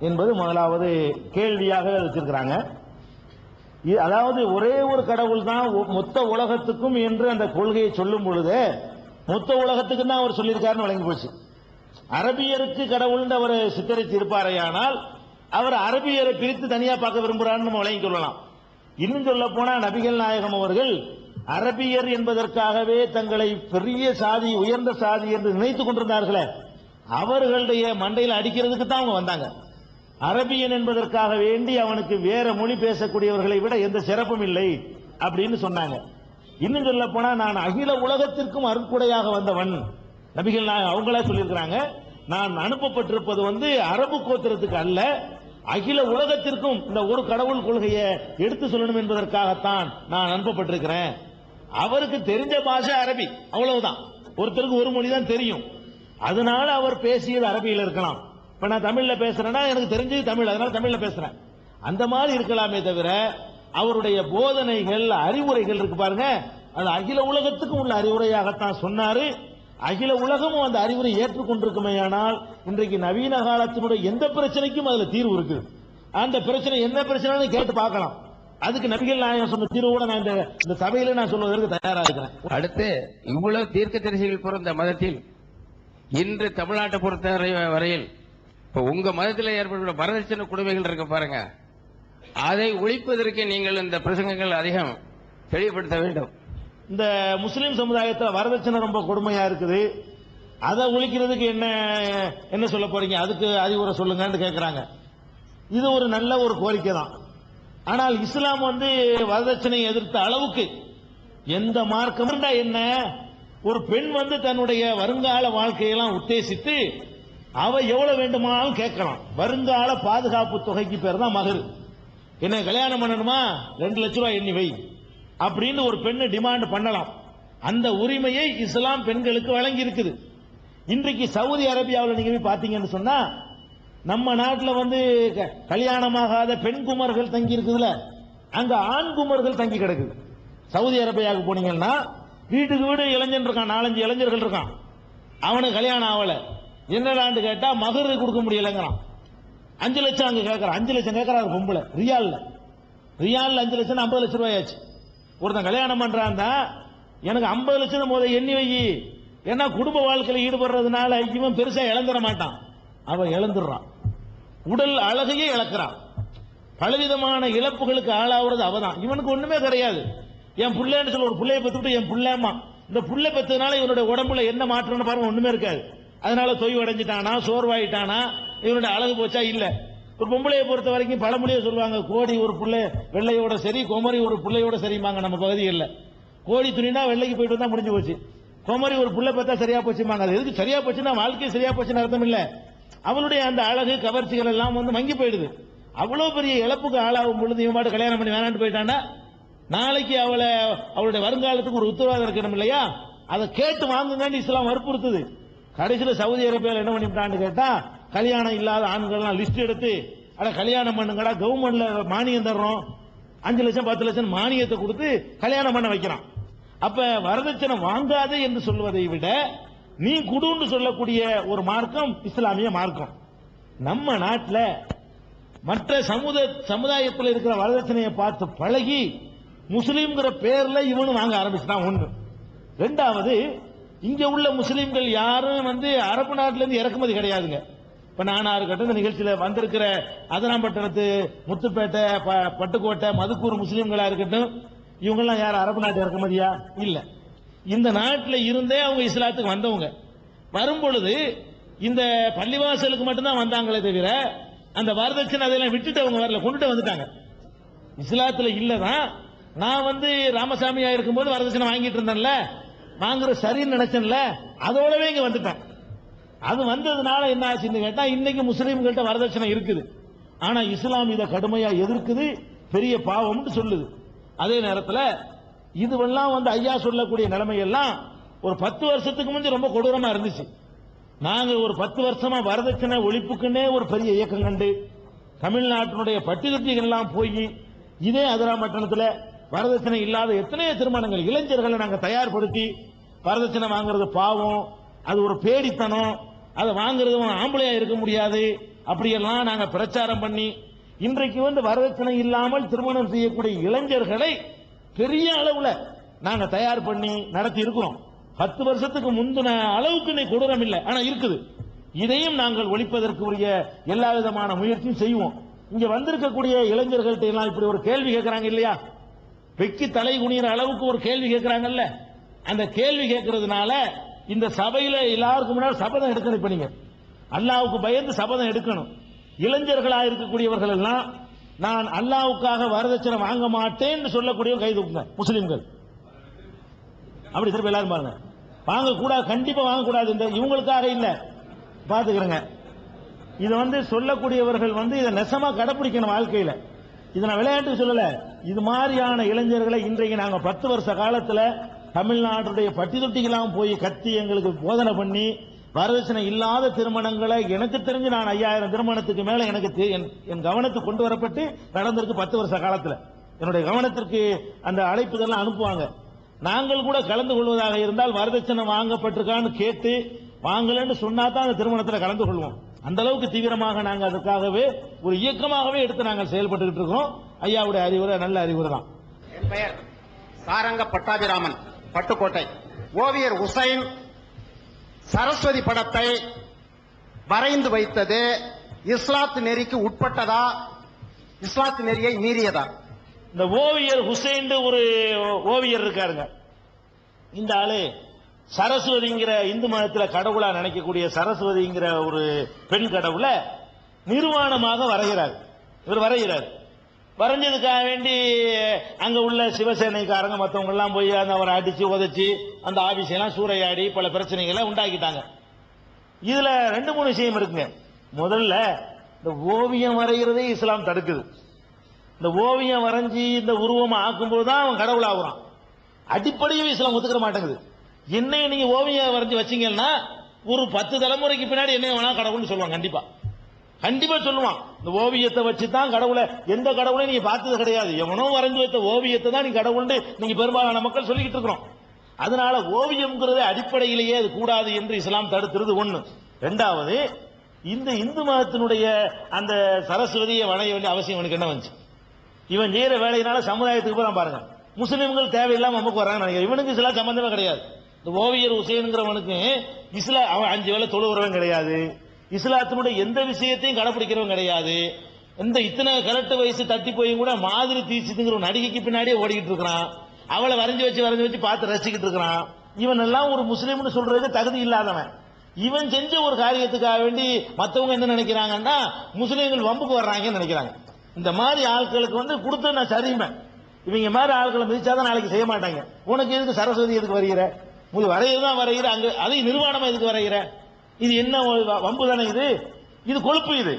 என்பது முதலாவது கேள்வியாக வச்சிருக்கிறாங்க. அதாவது ஒரே ஒரு கடவுள் தான் மொத்த உலகத்துக்கும் என்று அந்த கொள்கையை சொல்லும் பொழுது மொத்த உலகத்துக்கு தான் அவர் சொல்லியிருக்காருன்னு வழங்கி போச்சு. அரபியருக்கு கடவுள் அவர் சித்தரித்து இருப்பாரையானால் அவர் அரபியரை பிரித்து தனியா பார்க்க விரும்புகிறான்னு நம்ம வழங்கி கொள்ளலாம். இன்னும் சொல்ல போனா நபிகள் நாயகம் அவர்கள் அரபியர் என்பதற்காகவே தங்களை பெரிய சாதி, உயர்ந்த சாதி என்று நினைத்துக் கொண்டிருந்தார்களே, அவர்களுடைய மண்டையில் அடிக்கிறதுக்கு தான் அவங்க வந்தாங்க. அரபியன் என்பதற்காக வேண்டி அவனுக்கு வேற மொழி பேசக்கூடியவர்களை விட எந்த சிறப்பும் இல்லை அப்படின்னு சொன்னாங்க. இன்னும் சொல்ல போனா நான் அகில உலகத்திற்கும் அருட்கொடையாக வந்தவன் நபிகள் அவங்களா சொல்லியிருக்கிறாங்க. நான் அனுப்பப்பட்டிருப்பது அரபு கோத்திரத்துக்கு அல்ல, அகில உலகத்திற்கும் இந்த ஒரு கடவுள் கொள்கையை எடுத்து சொல்லணும் என்பதற்காகத்தான் நான் அனுப்பப்பட்டிருக்கிறேன். அவருக்கு தெரிஞ்ச பாஷை அரபி, அவ்வளவுதான். ஒருத்தருக்கு ஒரு மொழி தான் தெரியும், அதனால அவர் பேசியது அரபியில் இருக்கலாம். இப்ப நான் தமிழ்ல பேசுறேன்னா எனக்கு தெரிஞ்சது தமிழ், அதனால தமிழ்ல பேசுறேன். அந்த மாதிரி இருக்கலாமே தவிர அவருடைய போதனைகள், அறிவுரைகள் இருக்கு பாருங்க, அது அகில உலகத்துக்கும் உள்ள அறிவுரையாகத்தான் சொன்னாரு. அகில உலகமும் அந்த அறிவுரை ஏற்றுக்கொண்டிருக்குமேயானால் இன்றைக்கு நவீன காலத்தினுடைய எந்த பிரச்சனைக்கும் அதுல தீர்வு இருக்கு. அந்த பிரச்சனை என்ன பிரச்சனை கேட்டு பார்க்கலாம். அதுக்கு நபிகள் நாயகம் சொன்ன தீர்வு கூட நான் இந்த சபையில நான் சொல்வதற்கு தயாரா இருக்கிறேன். அடுத்து, இவ்வளவு தீர்க்க தரிசிகள் பிறந்த மதத்தில் இன்று தமிழ்நாட்டை பொறுத்த வரையில் இப்ப உங்க மதத்தில் ஏற்பட்ட வரதட்சணை கொடுமைகள் இருக்க பாருங்க, அதை ஒழிப்பதற்கு நீங்கள் இந்த பிரசங்கங்கள் அதிகம் தெளிவுபடுத்த வேண்டும். இந்த முஸ்லிம் சமுதாயத்தில் வரதட்சணை ரொம்ப கொடுமையா இருக்குது, அதை ஒழிக்கிறதுக்கு என்ன சொல்ல போறீங்க, அதுக்கு அறிவுரை சொல்லுங்கன்னு கேட்கிறாங்க. இது ஒரு நல்ல ஒரு கோரிக்கை தான். ஆனால் இஸ்லாம் வரதட்சணையை எதிர்த்த அளவுக்கு எந்த மார்க்கம் என்ன, ஒரு பெண் தன்னுடைய வருங்கால வாழ்க்கையெல்லாம் உத்தேசித்து அவ எவ்வளவு வேண்டுமானாலும் கேட்கலாம். வருங்கால பாதுகாப்பு தொகைக்கு பேர் தான் மகர். என்ன கல்யாணம் பண்ணணுமா, 2 லட்சம் ரூபாய் எண்ணி வை அப்படின்னு ஒரு பெண்ணு டிமாண்ட் பண்ணலாம். அந்த உரிமையை இஸ்லாம் பெண்களுக்கு வழங்கி இருக்குது. இன்றைக்கு சவுதி அரேபியாவில் நீங்க போய் பாத்தீங்கன்னு சொன்னா, நம்ம நாட்டில் கல்யாணமாகாத பெண் குமர்கள் தங்கி இருக்குதுல, அங்க ஆண் குமர்கள் தங்கி கிடக்குது. சவுதி அரேபியாவுக்கு போனீங்கன்னா வீட்டுக்கு வீடு இளைஞன் இருக்கான், 4-5 இளைஞர்கள் இருக்கான், அவனுக்கு கல்யாணம் ஆகல. என்னடான்னு கேட்டா மகர் கொடுக்க முடியலங்கிறான். 5 லட்சம் அங்க கேட்கறான், 5 லட்சம் கேட்கறாரு பொம்பளை. ரியால்ல 5 லட்சம் 50 லட்சம் ரூபாய் ஆச்சு. ஒருத்தன் கல்யாணம் பண்றான், எனக்கு 50 லட்சம் முதல் எண்ணி வை, ஏன்னா குடும்ப வாழ்க்கையில் ஈடுபடுறதுனால இவன் பெருசா இழந்துட மாட்டான், அவன் இழந்துடுறான், உடல் அழகையே இழக்கிறான், பலவிதமான இழப்புகளுக்கு ஆளாவது அவதான். இவனுக்கு ஒண்ணுமே கிடையாது. என் புள்ளன்னு சொல்ல, ஒரு புள்ளைய பெற்றுட்டு என் புள்ளமா, இந்த புள்ளை பெற்றதுனால இவனுடைய உடம்புல என்ன மாற்றம்னு பாருங்க, ஒண்ணுமே இருக்காது. அதனால தொய்வு அடைஞ்சிட்டானா, சோர்வாயிட்டானா, இவனுடைய அழகு போச்சா இல்ல. ஒரு பொம்பளையை பொறுத்த வரைக்கும் பழமொழியை சொல்லுவாங்க, கோடி ஒரு புள்ளை வெள்ளையோட சரி, குமரி ஒரு புள்ளையோட சரிம்பாங்க. நம்ம பகுதியில் கோடி துணினா வெள்ளைக்கு போயிட்டு வந்தா முடிஞ்சு போச்சு, குமரி ஒரு புள்ளை பார்த்தா சரியா போச்சுமாங்க. அது எதுக்கு சரியா போச்சுன்னா வாழ்க்கை சரியா போச்சுன்னு அர்த்தம் இல்ல, அவளுடைய அந்த அழகு கவர்ச்சிகள் எல்லாம் மங்கி போயிடுது. அவ்வளவு பெரிய இழப்புக்கு ஆளாகும் பொழுது இவன் பாட்டு கல்யாணம் பண்ணி வேணான்னு போயிட்டான்னா நாளைக்கு அவளுடைய வருங்காலத்துக்கு ஒரு உத்தரவாதம் இருக்கணும் இல்லையா? அதை கேட்டு வாங்குங்கன்னு இஸ்லாம் வற்புறுத்துது. கடைசியில் சவுதி அரேபியாவில் என்ன பண்ணிவிட்டான்னு கேட்டா, கல்யாணம் இல்லாத ஆண்கள்லாம் லிஸ்ட் எடுத்து கல்யாணம் பண்ணுங்கடா, கவர்மெண்ட்ல மானியம் தர்றோம், 5 லட்சம் 10 லட்சம் மானியத்தை கொடுத்து கல்யாணம் பண்ண வைக்கிறான். அப்ப வரதட்சணை வாங்காதே என்று சொல்வதை விட நீ குடுன்னு சொல்லக்கூடிய ஒரு மார்க்கம் இஸ்லாமிய மார்க்கம். நம்ம நாட்டில் மற்ற சமுதாயத்தில் இருக்கிற வரதட்சணையை பார்த்து பழகி முஸ்லீம்ங்கிற பேர்ல இவனும் வாங்க ஆரம்பிச்சுட்டான். ஒண்ணு. ரெண்டாவது, இங்க உள்ள முஸ்லீம்கள் யாரும் அரபு நாட்டில இருந்து இறக்குமதி கிடையாதுங்க. இப்ப நானா இருக்கட்டும், இந்த நிகழ்ச்சியில வந்திருக்கிற அதனாம்பட்டணத்து, முத்துப்பேட்டை, பட்டுக்கோட்டை, மதுக்கூர் முஸ்லீம்களா இருக்கட்டும், இவங்கெல்லாம் யார் அரபு நாட்டு இறக்குமதியா? இல்ல. இந்த நாட்டில் இருந்தே அவங்க இஸ்லாத்துக்கு வந்தவங்க. வரும்பொழுது இந்த பள்ளிவாசலுக்கு மட்டும்தான் வந்தாங்களே தவிர அந்த வரதட்சணை அதெல்லாம் விட்டுட்டு அவங்க வரல, கொண்டுட்டு வந்துட்டாங்க. இஸ்லாத்துல இல்லதான். நான் ராமசாமியா இருக்கும்போது வரதட்சணை வாங்கிட்டு இருந்தேன்ல, வாங்குற சரின்னு நினைச்சேன்ல, அதோடவே இங்க வந்துட்டேன். அது வந்ததுனால என்ன ஆச்சுன்னு கேட்டா, இன்னைக்கு முஸ்லீம்கள்ட்ட வரதட்சணை இருக்குது. ஆனா இஸ்லாம் இதை கடுமையா எதிர்க்குது. பெரிய பாவம்னு சொல்லுது. அதே நேரத்தில் இதுவெல்லாம் வந்து ஐயா சொல்லக்கூடிய நிலைமையெல்லாம் ஒரு 10 வருஷத்துக்கு முந்தைய ரொம்ப கொடூரமா இருந்துச்சு. நாங்க ஒரு 10 வருஷமா வரதட்சணை ஒழிப்புக்குன்னே ஒரு பெரிய இயக்கம் கண்டு தமிழ்நாட்டினுடைய பட்டிதொட்டிகள் எல்லாம் போய் இதே அதிராமட்டணத்தில் வரதட்சணை இல்லாத எத்தனையோ திருமணங்கள் இளைஞர்களை நாங்க தயார்படுத்தி வரதட்சணை வாங்குறது பாவம், அது ஒரு பேடித்தனம், அதை வாங்குறது ஆம்பளையா இருக்க முடியாது, அப்படியெல்லாம் நாங்க பிரச்சாரம் பண்ணி இன்றைக்கு வந்து வரதட்சணை இல்லாமல் திருமணம் செய்யக்கூடிய இளைஞர்களை பெரிய அளவுல நாங்க தயார் பண்ணி நடத்தி இருக்கிறோம். 10 வருஷத்துக்கு முந்தின அளவுக்கு இன்னைக்கு கொடூரம் இல்லை, ஆனா இருக்குது. இதையும் நாங்கள் ஒழிப்பதற்கு உரிய எல்லா விதமான முயற்சியும் செய்வோம். இங்க வந்திருக்கக்கூடிய இளைஞர்கள்ட்ட எல்லாம் இப்படி ஒரு கேள்வி கேட்கறாங்க இல்லையா, வெக்கி தலை குனிகிற அளவுக்கு ஒரு கேள்வி கேட்கறாங்கல்ல, அந்த கேள்வி கேட்கறதுனால இந்த சபையில எல்லாருக்கும் முன்னாடி சபதம் எடுக்கணும். இப்ப நீங்க அல்லாவுக்கு பயந்து சபதம் எடுக்கணும். இளைஞர்களாக இருக்கக்கூடியவர்கள் எல்லாம் நான் அல்லாவுக்காக வரதட்சணை வாங்க மாட்டேன்னு சொல்லக்கூடிய கை தூக்குங்க முஸ்லிம்கள். அப்படி திரும்ப எல்லாரும் பாருங்க, வாங்க கூடாது, கண்டிப்பா வாங்க கூடாது. இந்த இவங்களுக்காக இல்ல, பாத்துக்கிறேங்க. இது வந்து சொல்லக்கூடியவர்கள் வந்து இதை நெசமா கடைபிடிக்கணும் வாழ்க்கையில. இதை நான் விளையாட்டு சொல்லல. இது மாதிரியான இளைஞர்களை இன்றைக்கு நாங்க 10 வருஷ காலத்துல தமிழ்நாட்டுடைய பட்டிதொட்டிகளாம் போய் கத்தி எங்களுக்கு போதனை பண்ணி வரதட்சணை இல்லாத திருமணங்களை எனக்கு தெரிஞ்சு நான் 5000 திருமணத்துக்கு மேல எனக்கு என் கவனத்துக்கு கொண்டு வரப்பட்டு நடந்திருக்கு 10 வருஷ காலத்துல. என்னுடைய கவனத்திற்கு அந்த அழைப்புதெல்லாம் அனுப்புவாங்க. நாங்கள் கூட கலந்து கொள்வதாக இருந்தால் வரதட்சணை வாங்கப்பட்டிருக்கான்னு கேட்டு வாங்கலன்னு சொன்னா தான் அந்த திருமணத்தில் கலந்து கொள்வோம். அந்த அளவுக்கு தீவிரமாக நாங்கள் அதுக்காகவே ஒரு இயக்கமாகவே எடுத்து நாங்கள் செயல்பட்டு இருக்கோம். ஐயாவுடைய அறிவுரை நல்ல அறிவுரை தான். என் பெயர் சாரங்க பட்டாபிராமன், பட்டுக்கோட்டை. ஓவியர் உசைன் சரஸ்வதி படத்தை வரைந்து வைத்தது இஸ்லாத்து நெறிக்கு உட்பட்டதா, இஸ்லாத்து நெறியை மீறியதா? இந்த ஓவியர் ஹுசைன் ஒரு ஓவியர் இருக்காருங்க. இந்த ஆளு சரஸ்வதிங்கிற இந்து மதத்தில் கடவுளா நினைக்கக்கூடிய சரஸ்வதிங்கிற ஒரு பெண் கடவுளை நிர்வாணமாக வரைகிறார். இவர் வரைகிறார். வரைஞ்சதுக்காக வேண்டி அங்க உள்ள சிவசேனைக்காரங்க மற்றவங்க எல்லாம் போய் அந்த அவரை அடிச்சு உதச்சி அந்த ஆபீஸ் எல்லாம் சூறையாடி பல பிரச்சனைகளை உண்டாக்கிட்டாங்க. இதுல 2-3 விஷயம் இருக்குங்க. முதல்ல இந்த ஓவியம் வரைகிறதே இஸ்லாம் தடுக்குது. இந்த ஓவியம் வரைஞ்சி இந்த உருவம் ஆக்கும்போது தான் அவன் கடவுள் ஆகுறான். அடிப்படையும் இஸ்லாம் ஒத்துக்கிற மாட்டேங்குது. என்னைய நீங்க ஓவியம் வரைஞ்சி வச்சீங்கன்னா ஒரு 10 தலைமுறைக்கு பின்னாடி என்ன வேணா கடவுள்னு சொல்லுவாங்க. கண்டிப்பா சொல்லுவான். இந்த ஓவியத்தை வச்சு தான் கடவுளை, எந்த கடவுளையும் நீங்க பார்த்தது கிடையாது, எவனோ வரைஞ்சு வைத்த ஓவியத்தை தான் நீங்க கடவுள் நீங்க பெரும்பாலான மக்கள் சொல்லிக்கிட்டு இருக்கிறோம். அதனால ஓவியம்ங்கிறது அடிப்படையிலேயே அது கூடாது என்று இஸ்லாம் தடுக்கிறது ஒண்ணு. 2வது, இந்த இந்து மதத்தினுடைய அந்த சரஸ்வதியை வணைய வேண்டிய அவசியம் இவனுக்கு என்ன வந்துச்சு? இவன் செய்யற வேலையினால சமுதாயத்துக்கு போறான் பாருங்க. முஸ்லிம்கள் தேவையில்லாம நமக்கு வர்றாங்க நினைக்கிறேன். இவனுக்கு இஸ்லாம் சம்பந்தமே கிடையாது. இந்த ஓவியர் உசைனுங்கிறவனுக்கு இஸ்லாம் அவன் 5 வேளை தொழுகிறவன் கிடையாது, இஸ்லாத்தினுடைய எந்த விஷயத்தையும் கடைபிடிக்கிறவன் கிடையாது. இத்தனை கரெக்ட் வயசு தட்டி போயும் கூட மாதிரி தீசித்துங்கிற ஒரு நடிகைக்கு பின்னாடியே ஓடிக்கிட்டு இருக்கிறான். அவளை வரைஞ்சு வச்சு பார்த்து ரசிக்கிட்டு இருக்கிறான். இவன் எல்லாம் ஒரு முஸ்லீம்னு சொல்றதுக்கு தகுதி இல்லாதவன். இவன் செஞ்ச ஒரு காரியத்துக்காக வேண்டி மற்றவங்க என்ன நினைக்கிறாங்கன்னா முஸ்லீம்கள் வம்புக்கு வர்றாங்கன்னு நினைக்கிறாங்க. இந்த மாதிரி ஆட்களுக்கு வந்து கொடுத்து நான் சரிமை, இவங்க மாதிரி ஆட்களை மிதிச்சாதான் நாளைக்கு செய்ய மாட்டாங்க. உனக்கு எதுக்கு சரஸ்வதி எதுக்கு வருகிற, வரையதான் வரைகிற, அங்க அதை நிர்வாணமா எதுக்கு வரைகிற, இது என்ன வம்பு தானே? இது கொழுப்பு.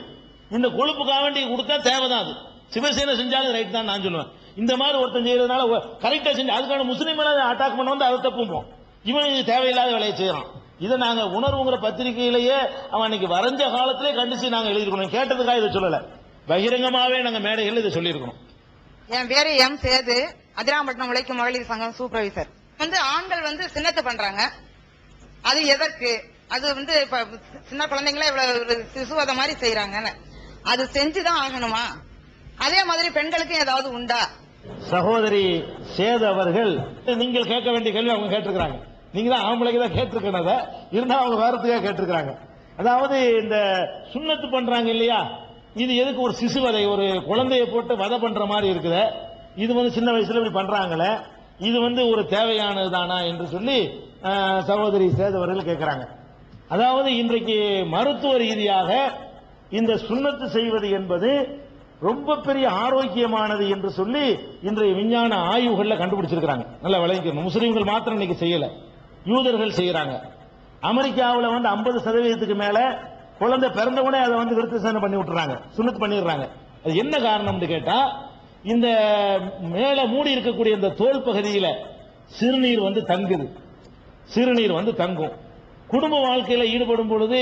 இந்த கொழுப்புக்காக வேண்டி கொடுத்தா தேவைதான். அது சிவசேனை செஞ்சாலும் ரைட் தான் நான் சொல்லுவேன். இந்த மாதிரி ஒருத்தன் செய்யறதுனால கரெக்டா செஞ்சு அதுக்கான முஸ்லீம் அட்டாக் பண்ண வந்து அதை தப்பும்போம். இவன் இது தேவையில்லாத வேலையை செய்யறான். இதை நாங்க உணர்வுங்கிற பத்திரிகையிலேயே அவன் அன்னைக்கு வரைஞ்ச காலத்திலே கண்டிச்சு நாங்க எழுதிருக்கணும். கேட்டதுக்காக இதை சொல்லல, பகிரங்கமாவே நாங்க மேடைகள் இதை சொல்லியிருக்கணும். என் பேரு எம் சேது, அதிராம்பட்டினம் உழைக்கும் மகளிர் சங்கம் சூப்பர்வைசர். ஆண்கள் சின்னத்தை பண்றாங்க, அது எதற்கு? அது இப்ப சின்ன குழந்தைங்களே இவ்வளவு சிசுவத மாதிரி செய்யறாங்க, அது செஞ்சுதான் ஆகணுமா? அதே மாதிரி பெண்களுக்கும் ஏதாவது உண்டா? சகோதரி சேது அவர்கள் நீங்கள் கேட்க வேண்டிய கேள்வி அவங்க கேட்டிருக்கிறாங்க. நீங்க தான் ஆம்பளைக்கு தான் கேட்டிருக்கிறத இருந்தா அவங்க வேறதுக்காக கேட்டிருக்கிறாங்க. அதாவது இந்த சுண்ணத்து பண்றாங்க இல்லையா, இது எதுக்கு? ஒரு சிசுவதை, ஒரு குழந்தைய போட்டு வதை பண்ற மாதிரி இருக்குது. இது சின்ன வயசுல இப்படி பண்றாங்களே, இது ஒரு தேவையானதுதானா என்று சொல்லி சகோதரி சேது அவர்கள் கேட்கிறாங்க. அதாவது இன்றைக்கு மருத்துவ ரீதியாக இந்த சுண்ணத்து செய்வது என்பது ரொம்ப பெரிய ஆரோக்கியமானது என்று சொல்லி இன்றைய விஞ்ஞான ஆய்வுகள்ல கண்டுபிடிச்சிருக்காங்க. நல்லா விளங்கிக்கணும். முஸ்லீம்கள் மாத்திரம் இன்னைக்கு செய்யல, யூதர்கள் செய்யறாங்க. அமெரிக்காவில் 50% மேல குழந்தை பிறந்தவுடனே அதை விருத்தசேதனம் பண்ணி விட்டுறாங்க, சுண்ணத்து பண்ணிடுறாங்க. அது என்ன காரணம்னு கேட்டா, இந்த மேல மூடி இருக்கக்கூடிய இந்த தோல் பகுதியில சிறுநீர் வந்து தங்குது, சிறுநீர் வந்து தங்கும். குடும்ப வாழ்க்கையில ஈடுபடும் பொழுது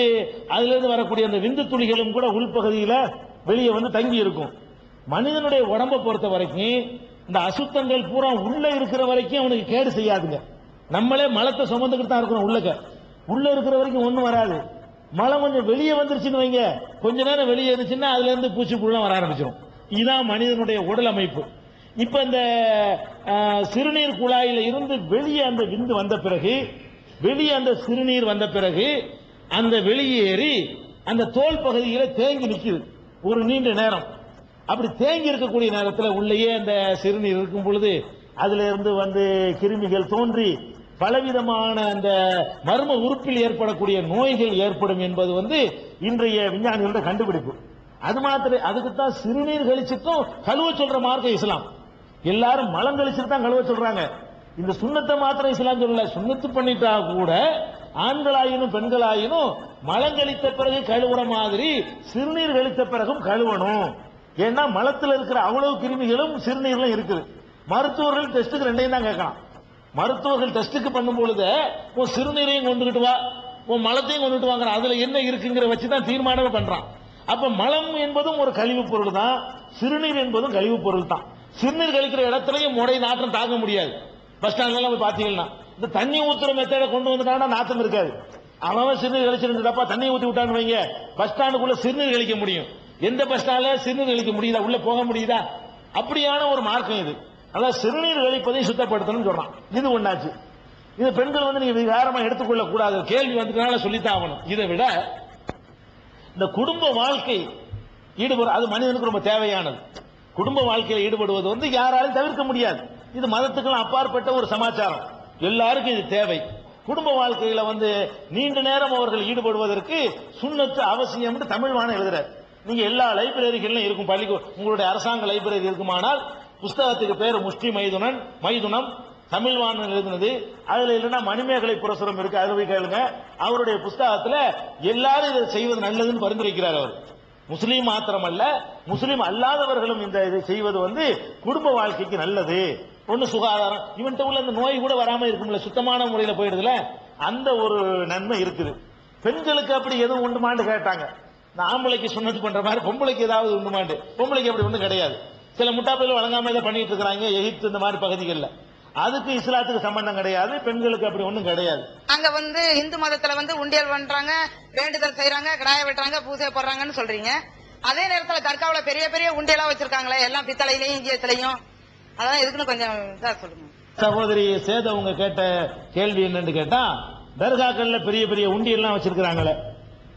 அதுல இருந்து வரக்கூடிய அந்த விந்து துளிகளும் கூட உள்பகுதியில வெளியே வந்து தங்கி இருக்கும். மனிதனுடைய உடம்பை பொறுத்த வரைக்கும் இந்த அசுத்தங்கள் பூரா உள்ள இருக்கிற வரைக்கும் அவனுக்கு கேடு செய்யாதுங்க. நம்மளே மலத்தை சுமந்துக்கிட்டு தான் இருக்கிறோம். உள்ள இருக்கிற வரைக்கும் ஒண்ணும் வராது. மலம் கொஞ்சம் வெளியே வந்துருச்சுன்னு வைங்க, கொஞ்ச நேரம் வெளியே இருந்துச்சுன்னா அதுல இருந்து பூச்சி புழுலாம் வர ஆரம்பிச்சிடும். இதுதான் மனிதனுடைய உடல் அமைப்பு. இப்ப இந்த சிறுநீர் குழாயில இருந்து வெளியே அந்த விந்து வந்த பிறகு, வெளியே அந்த சிறுநீர் வந்த பிறகு அந்த வெளியேறி அந்த தோல் பகுதியில தேங்கி நிக்குது ஒரு நீண்ட நேரம். அப்படி தேங்கி இருக்கக்கூடிய நேரத்தில் உள்ளேயே அந்த சிறுநீர் இருக்கும் பொழுது அதுல இருந்து வந்து கிருமிகள் தோன்றி பலவிதமான அந்த மர்ம உறுப்பில் ஏற்படக்கூடிய நோய்கள் ஏற்படும் என்பது வந்து இன்றைய விஞ்ஞானிகளோட கண்டுபிடிப்பு. அது மாத்திரம் அதுக்குத்தான் சிறுநீர் கழிச்சுட்டும் கழுவ சொல்ற மார்க்கம் இஸ்லாம். எல்லாரும் மலம் கழிச்சுட்டு தான் கழுவ சொல்றாங்க. இந்த சுண்ணத்தை மாத்திரம் இஸ்லாம் சொல்லல. சுண்ணத்து பண்ணிட்டா கூட ஆண்களாயினும் பெண்களாயினும் மலம் கழித்த பிறகு கழுவுற மாதிரி சிறுநீர் கழித்த பிறகும் கழுவணும். ஏன்னா மலத்தில் இருக்கிற அவ்வளவு கிருமிகளும் சிறுநீர்ல இருக்குது. மருத்துவர்கள் டெஸ்ட்டுக்கு ரெண்டையும் தான் கேட்கலாம். மருத்துவர்கள் டெஸ்ட்டுக்கு பண்ணும் பொழுது உன் சிறுநீரையும் கொண்டுகிட்டு வா, உன் மலத்தையும் கொண்டுட்டு வாங்க, அதுல என்ன இருக்குங்கிற வச்சுதான் தீர்மானமே பண்றான். அப்ப மலம் என்பதும் ஒரு கழிவு பொருள் தான், சிறுநீர் என்பதும் கழிவு பொருள் தான். சிறுநீர் கழிக்கிற இடத்துலயும் முறை நாற்றம் தாங்க முடியாது. பஸ் ஸ்டாண்ட்ல போய் பாத்தீங்கன்னா இந்த தண்ணி ஊத்துற மெத்தட கொண்டு வந்துட்டாங்கன்னா நாத்தம் இருக்காது. அவன் சிறுநீர் கழிச்சிருந்தப்பா தண்ணி ஊத்தி விட்டான்னு வைங்க, பஸ் ஸ்டாண்டுக்குள்ள சிறுநீர் கழிக்க முடியும். எந்த பஸ் ஸ்டாண்ட்ல சிறுநீர் கழிக்க முடியுதா? உள்ள போக முடியுதா? அப்படியான ஒரு மார்க்கம் இது. அதான் சிறுநீர் கழிப்பதை சுத்தப்படுத்தணும் சொல்றான். இது ஒண்ணாச்சு. இது பெண்கள் வந்து நீங்க விகாரமா எடுத்துக்கொள்ள கூடாது. கேள்வி வந்ததுனால சொல்லித்தான் ஆகணும். இதை விட இந்த குடும்ப வாழ்க்கை ஈடுபடு, அது மனிதனுக்கு ரொம்ப தேவையானது. குடும்ப வாழ்க்கையில் ஈடுபடுவது வந்து யாராலும் தவிர்க்க முடியாது. இது மதத்துக்கெல்லாம் அப்பாற்பட்ட ஒரு சமாச்சாரம். எல்லாருக்கும் இது தேவை. குடும்ப வாழ்க்கையில வந்து நீண்ட நேரம் அவர்கள் ஈடுபடுவதற்கு சுன்னத்து அவசியம் என்று தமிழ்வாணன் எழுதுறார். நீங்க எல்லா லைப்ரரிகளும் இருக்கும், உங்களுடைய அரசாங்க லைப்ரரி இருக்குமானால் புஸ்தகத்துக்கு பேர் முஸ்லிம் மைதுனம் தமிழ்வாணன் எழுதினது. அதுல இல்லைன்னா மணிமேகலை புரசுரம் இருக்கு, அதை போய் கேளுங்க. அவருடைய புஸ்தகத்துல எல்லாரும் இதை செய்வது நல்லதுன்னு பரிந்துரைக்கிறார் அவர். முஸ்லீம் மாத்திரமல்ல, முஸ்லீம் அல்லாதவர்களும் இந்த இதை செய்வது வந்து குடும்ப வாழ்க்கைக்கு நல்லது. ஒண்ணு சுகாதாரம், இவன்கிட்ட உள்ள அந்த நோய் கூட வராம இருக்கும்ல, சுத்தமான முறையில் போயிடுதுல, அந்த ஒரு நன்மை இருக்குது. பெண்களுக்கு அப்படி எதுவும் உண்டுமான்னு கேட்டாங்க. இந்த ஆம்பளைக்கு சுண்ணத்து பண்ற மாதிரி பொம்பளைக்கு ஏதாவது உண்டுமாண்டு, பொம்பளைக்கு அப்படி ஒன்றும் கிடையாது. சில முட்டாப்பையில் வழங்காம இதை பண்ணிட்டு இருக்கிறாங்க எகிப்து இந்த மாதிரி பகுதிகளில். அதுக்கு இஸ்லாத்துக்கு சம்பந்தம் கிடையாது, பெண்களுக்கு அப்படி ஒன்றும் கிடையாது. அங்க வந்து இந்து மதத்துல வந்து உண்டியல் பண்றாங்க, வேண்டுதல் செய்யறாங்க, கிடாய வெட்டுறாங்க, பூஜை போடுறாங்கன்னு சொல்றீங்க. அதே நேரத்துல தர்காவுல பெரிய பெரிய உண்டியலா வச்சிருக்காங்களே, எல்லாம் பித்தளையிலையும் இங்கியத்திலையும். அதான் எதுக்குன்னு கொஞ்சம் இதா சொல்லுங்க. சகோதரி சேதவங்க கேட்ட கேள்வி என்னன்னு கேட்டா, தர்காக்கள்ல பெரிய பெரிய உண்டியெல்லாம் வச்சிருக்கிறாங்களே,